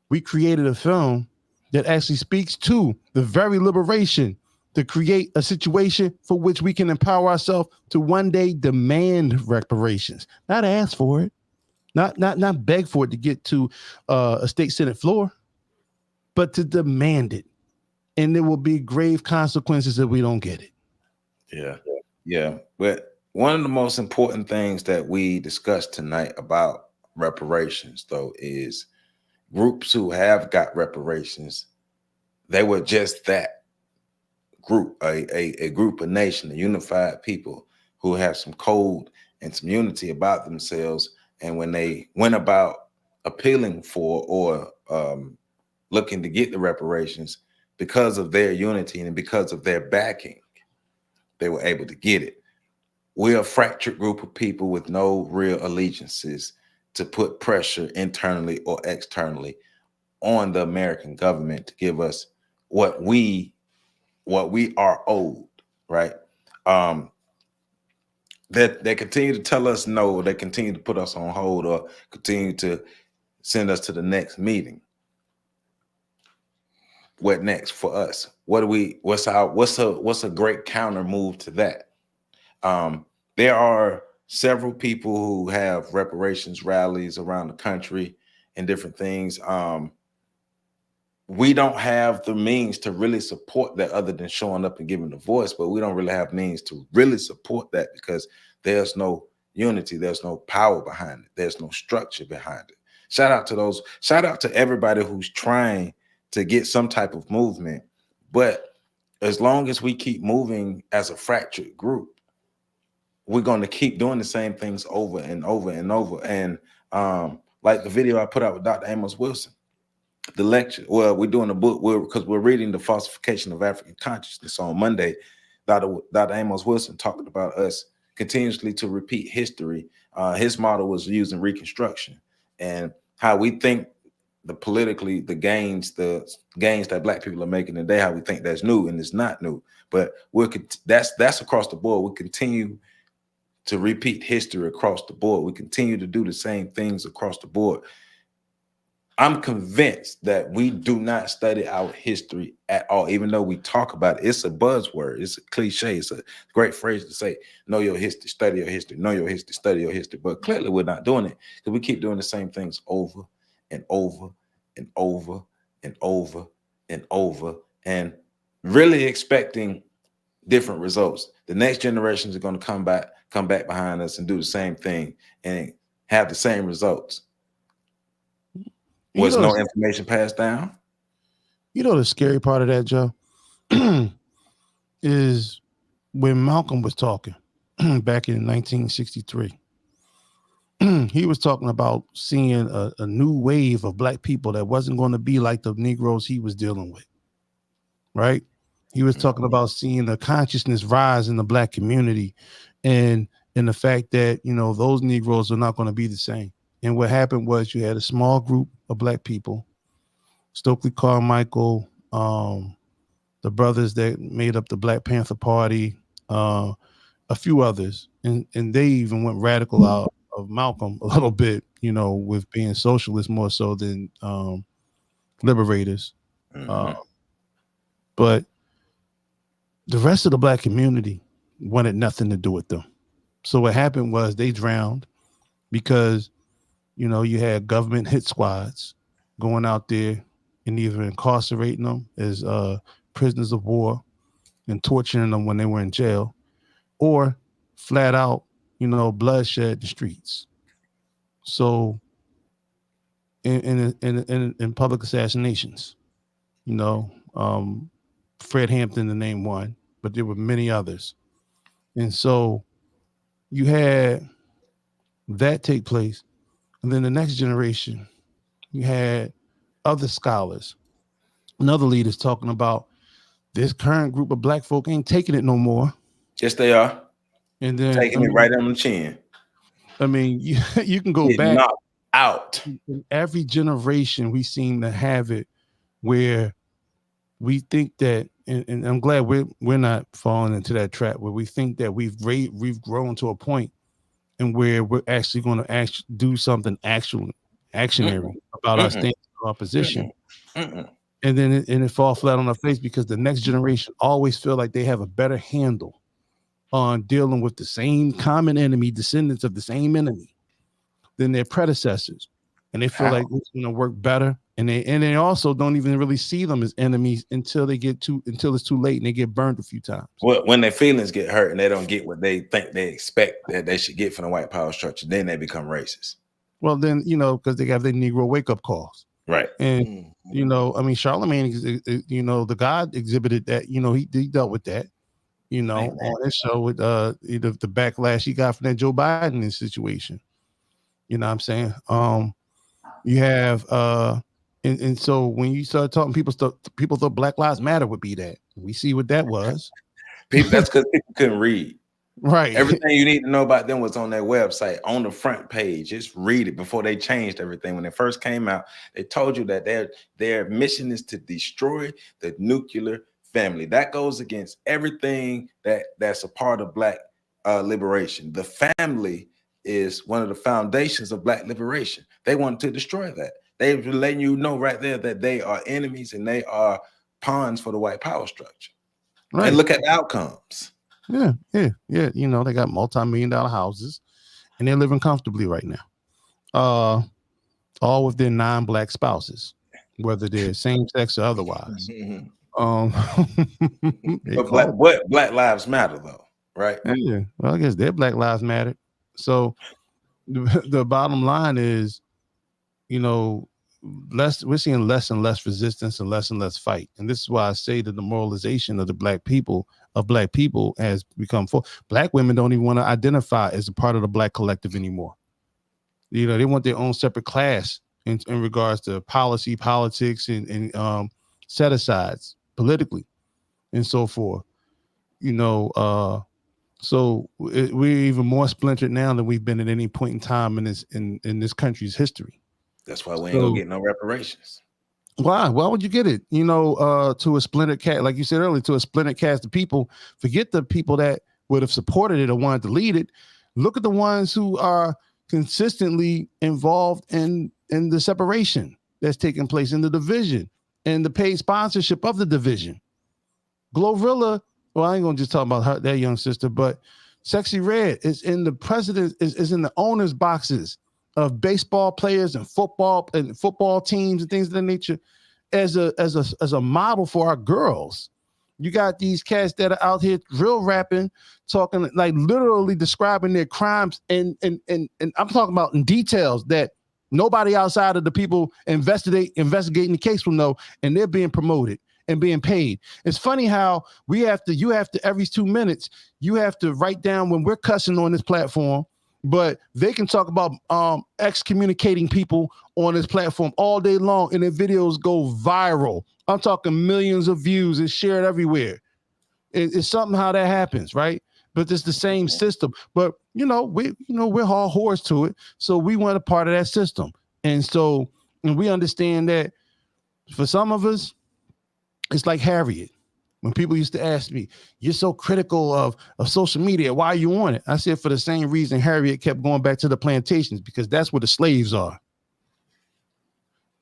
we created a film that actually speaks to the very liberation to create a situation for which we can empower ourselves to one day demand reparations, not ask for it, not beg for it to get to a state Senate floor, but to demand it. And there will be grave consequences if we don't get it. Yeah. But one of the most important things that we discussed tonight about reparations, though, is groups who have got reparations, they were just that group, a group, a nation, a unified people who have some code and some unity about themselves. And when they went about appealing for or looking to get the reparations, because of their unity and because of their backing, they were able to get it. We're a fractured group of people with no real allegiances to put pressure internally or externally on the American government to give us what we are owed, right? That they continue to tell us no, they continue to put us on hold or continue to send us to the next meeting. What next for us? What's a great counter move to that? There are several people who have reparations rallies around the country and different things. We don't have the means to really support that other than showing up and giving a voice, but we don't really have means to really support that because there's no unity, there's no power behind it, there's no structure behind it. Shout out to everybody who's trying to get some type of movement. But as long as we keep moving as a fractured group, we're going to keep doing the same things over and over and over. And like the video I put out with Dr. Amos Wilson, the lecture, well, we're doing a book because we're reading The Falsification of African Consciousness on Monday. Dr. Amos Wilson talked about us continuously to repeat history. His model was using Reconstruction and how we think the gains that Black people are making today, how we think that's new, and it's not new. But that's across the board. We continue to repeat history across the board. We continue to do the same things across the board. I'm convinced that we do not study our history at all, even though we talk about it. It's a buzzword. It's a cliche. It's a great phrase to say, know your history, study your history, know your history, study your history. But clearly we're not doing it because we keep doing the same things over and over and over and over and over and really expecting different results. The next generations are going to come back behind us and do the same thing and have the same results. Was no information passed down? You know the scary part of that, Joe, is when Malcolm was talking back in 1963. He was talking about seeing a new wave of Black people that wasn't going to be like the Negroes he was dealing with, right? He was talking about seeing the consciousness rise in the Black community and the fact that, you know, those Negroes are not going to be the same. And what happened was you had a small group of Black people, Stokely Carmichael, the brothers that made up the Black Panther Party, a few others, and they even went radical out of Malcolm a little bit, with being socialist more so than liberators. But the rest of the black community wanted nothing to do with them. So what happened was they drowned because, you had government hit squads going out there and either incarcerating them as prisoners of war and torturing them when they were in jail, or flat out, bloodshed in the streets. So in public assassinations, Fred Hampton to name one, but there were many others. And so you had that take place. And then the next generation, you had other scholars and other leaders talking about this current group of black folk ain't taking it no more. Yes, they are. And then taking it right on the chin. I mean, you can go Getting back knocked out. In every generation, we seem to have it where we think that, and I'm glad we're not falling into that trap where we think that we've grown to a point and where we're actually going to do something actionary about our stance, our position. And then it falls flat on our face because the next generation always feel like they have a better handle on dealing with the same common enemy, descendants of the same enemy, than their predecessors. And they feel like it's going to work better. And they also don't even really see them as enemies until it's too late and they get burned a few times. Well, when their feelings get hurt and they don't get what they think they expect that they should get from the white power structure, then they become racist. Well, then, because they have their Negro wake-up calls. Right. And, Charlemagne, the God exhibited that, he dealt with that, on his show with the backlash he got from that Joe Biden situation. You know what I'm saying? You have, and so when you start talking, people thought Black Lives Matter would be that. We see what that was. That's because people couldn't read. Right. Everything you need to know about them was on their website, on the front page. Just read it before they changed everything. When they first came out, they told you that their mission is to destroy the nuclear family. That goes against everything that's a part of Black liberation. The family is one of the foundations of Black liberation. They want to destroy that. They're letting you know right there that they are enemies and they are pawns for the white power structure. Right. And look at the outcomes. Yeah. They got multi-million-dollar houses and they're living comfortably right now. All with their non-Black spouses, whether they're same-sex or otherwise. But Black Lives Matter, though, right? Yeah. Well, I guess their Black Lives Matter. So the bottom line is, we're seeing less and less resistance and less fight. And this is why I say that the moralization of black people has become full. Black women don't even want to identify as a part of the Black collective anymore. They want their own separate class in regards to policy, politics, and set-asides politically and so forth. So we're even more splintered now than we've been at any point in time in this country's history. That's why we ain't gonna get no reparations. Why? Why would you get it? To a splintered cast, like you said earlier, to a splintered cast of people. Forget the people that would have supported it or wanted to lead it. Look at the ones who are consistently involved in the separation that's taking place, in the division and the paid sponsorship of the division. Glorilla, well, I ain't gonna just talk about that young sister, but Sexy Red is in the president, is in the owners' boxes of baseball players and football teams and things of that nature as a model for our girls. You got these cats that are out here drill rapping, talking, like literally describing their crimes and I'm talking about in details that nobody outside of the people investigating the case will know, and they're being promoted and being paid. It's funny how you have to every 2 minutes, you have to write down when we're cussing on this platform, but they can talk about excommunicating people on this platform all day long, and their videos go viral. I'm talking millions of views and shared everywhere. It's something how that happens, right? But it's the same system. But we're all whores to it, so we want a part of that system. And we understand that for some of us, it's like Harriet. When people used to ask me, you're so critical of social media, why are you on it? I said, for the same reason Harriet kept going back to the plantations, because that's where the slaves are.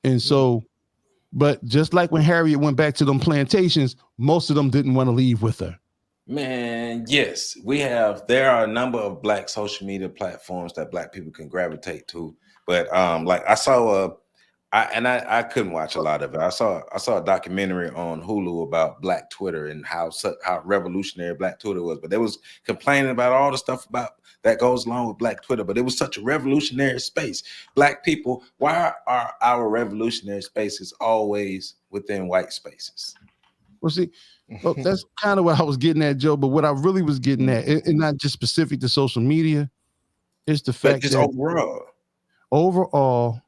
And so, but just like when Harriet went back to them plantations, most of them didn't want to leave with her. Man, yes, there are a number of Black social media platforms that Black people can gravitate to. But like I saw I couldn't watch a lot of it. I saw a documentary on Hulu about Black Twitter and how revolutionary Black Twitter was. But they was complaining about all the stuff about that goes along with Black Twitter. But it was such a revolutionary space. Black people, why are our revolutionary spaces always within white spaces? Well, see, that's kind of what I was getting at, Joe. But what I really was getting at, and not just specific to social media, is the fact that overall,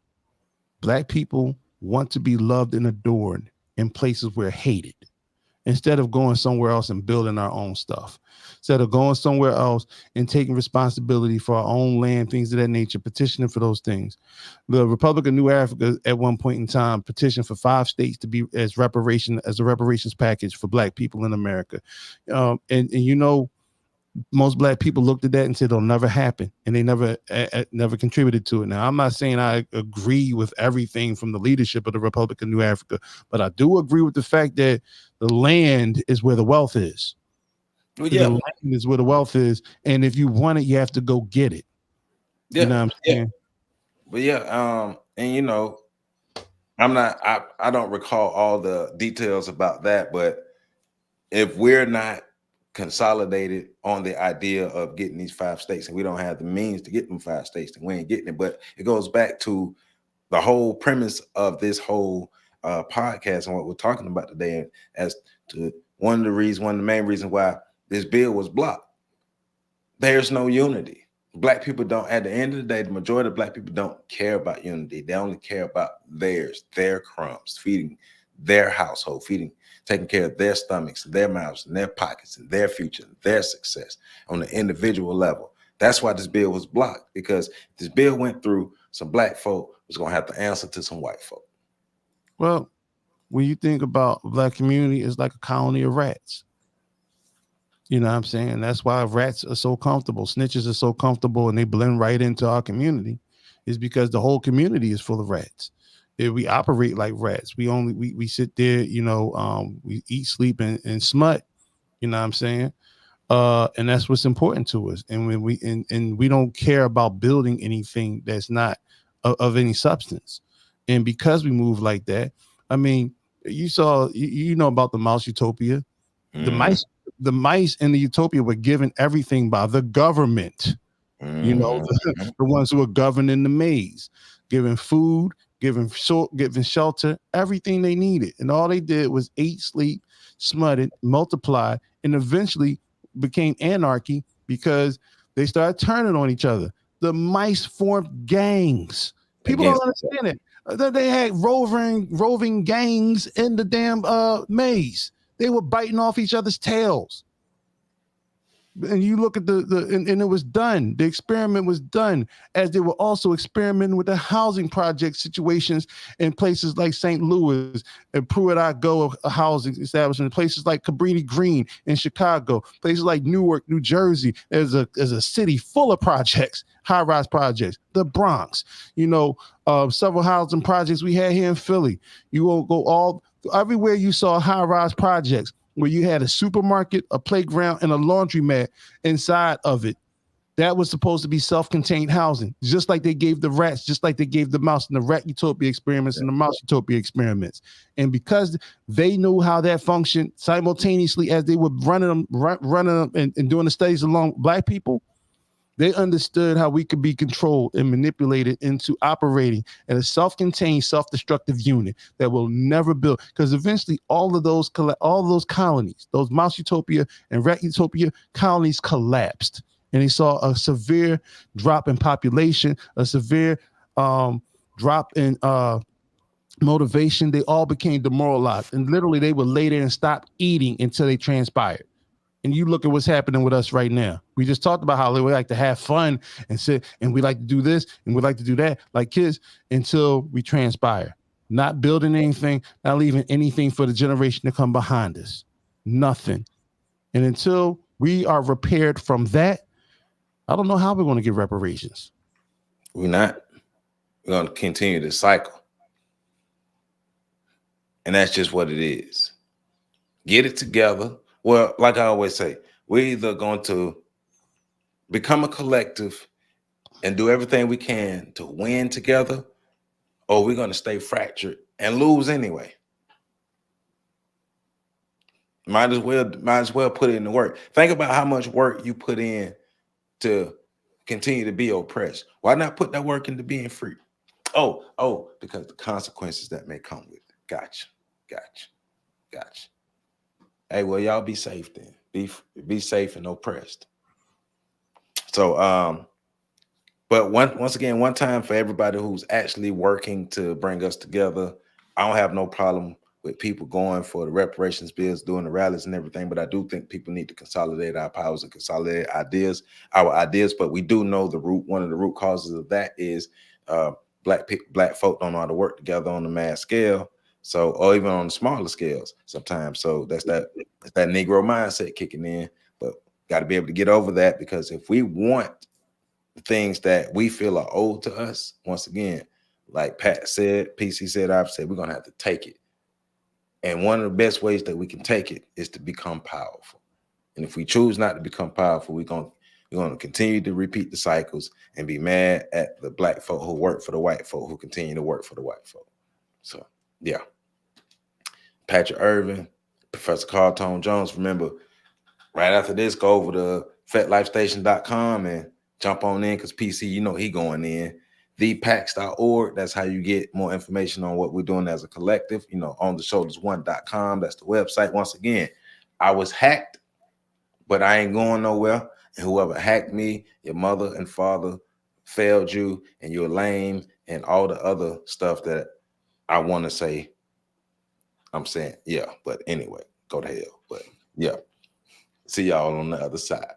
Black people want to be loved and adored in places where hated, instead of going somewhere else and building our own stuff, instead of going somewhere else and taking responsibility for our own land, things of that nature, petitioning for those things. The Republic of New Africa at one point in time petitioned for 5 states to be as a reparations package for Black people in America. And you know, most Black people looked at that and said it'll never happen, and they never contributed to it. Now, I'm not saying I agree with everything from the leadership of the Republic of New Africa, but I do agree with the fact that the land is where the wealth is. Well, yeah. The land is where the wealth is, and if you want it, you have to go get it. Yeah. You know what I'm saying? Yeah. But yeah, and you know, I don't recall all the details about that, but if we're not consolidated on the idea of getting these 5 states, and we don't have the means to get them 5 states, and we ain't getting it. But it goes back to the whole premise of this whole podcast and what we're talking about today, as to one of the main reasons why this bill was blocked. There's no unity. Black people don't, at the end of the day, the majority of Black people don't care about unity. They only care about their crumbs, feeding their household, taking care of their stomachs, their mouths, and their pockets, and their future, and their success on the individual level. That's why this bill was blocked, because if this bill went through, some Black folk was going to have to answer to some white folk. Well, when you think about Black community, it's like a colony of rats. You know what I'm saying? That's why rats are so comfortable. Snitches are so comfortable, and they blend right into our community, is because the whole community is full of rats. We operate like rats. We sit there, you know, we eat, sleep, and smut, you know what I'm saying? And that's what's important to us. And when we don't care about building anything that's not of any substance. And because we move like that, I mean, you know about the mouse utopia. The mice in the utopia were given everything by the government. You know, the ones who were governing the maze, giving food, giving shelter, everything they needed. And all they did was eat, sleep, smutted, multiply, and eventually became anarchy because they started turning on each other. The mice formed gangs. People don't understand it. They had roving gangs in the damn maze. They were biting off each other's tails. And you look at and it was done. The experiment was done, as they were also experimenting with the housing project situations in places like St. Louis and Pruitt-Igoe, a housing establishment, places like Cabrini Green in Chicago, places like Newark, New Jersey. There's a city full of projects, high-rise projects. The Bronx, you know, several housing projects we had here in Philly. You will go everywhere you saw high-rise projects, where you had a supermarket, a playground, and a laundromat inside of it. That was supposed to be self-contained housing, just like they gave the rats, just like they gave the mouse in the rat utopia experiments and the mouse utopia experiments. And because they knew how that functioned simultaneously as they were running them and doing the studies along Black people, they understood how we could be controlled and manipulated into operating in a self-contained, self-destructive unit that will never build. Because eventually all those colonies, those mouse utopia and rat utopia colonies collapsed. And they saw a severe drop in population, a severe drop in motivation. They all became demoralized. And literally they would lay there and stop eating until they transpired. And you look at what's happening with us right now. We just talked about how we like to have fun and sit, and we like to do this and we like to do that like kids until we transpire. Not building anything, not leaving anything for the generation to come behind us. Nothing. And until we are repaired from that, I don't know how we're going to get reparations. We're not. We're going to continue the cycle. And that's just what it is. Get it together. Well, like I always say, we're either going to become a collective and do everything we can to win together, or we're going to stay fractured and lose anyway. Might as well put in the work. Think about how much work you put in to continue to be oppressed. Why not put that work into being free? Oh, because the consequences that may come with it. Gotcha. Hey, well, y'all be safe then. Be safe and oppressed. So, but once again, one time for everybody who's actually working to bring us together. I don't have no problem with people going for the reparations bills, doing the rallies and everything, but I do think people need to consolidate our powers and consolidate our ideas. But we do know one of the root causes of that is black folk don't know how to work together on the mass scale. So, or even on the smaller scales sometimes. So that's that Negro mindset kicking in. But got to be able to get over that, because if we want the things that we feel are owed to us, once again, like Pat said, PC said, I've said, we're gonna have to take it. And one of the best ways that we can take it is to become powerful. And if we choose not to become powerful, we're gonna continue to repeat the cycles and be mad at the black folk who work for the white folk who continue to work for the white folk. So yeah. Patrick Irvin, Professor Carlton Jones. Remember, right after this, go over to fetlifestation.com and jump on in, because PC, you know he going in. thepax.org. That's how you get more information on what we're doing as a collective. You know, ontheshoulders1.com. That's the website. Once again, I was hacked, but I ain't going nowhere. And whoever hacked me, your mother and father failed you, and you're lame, and all the other stuff that I want to say. I'm saying, yeah, but anyway, go to hell. But yeah, see y'all on the other side.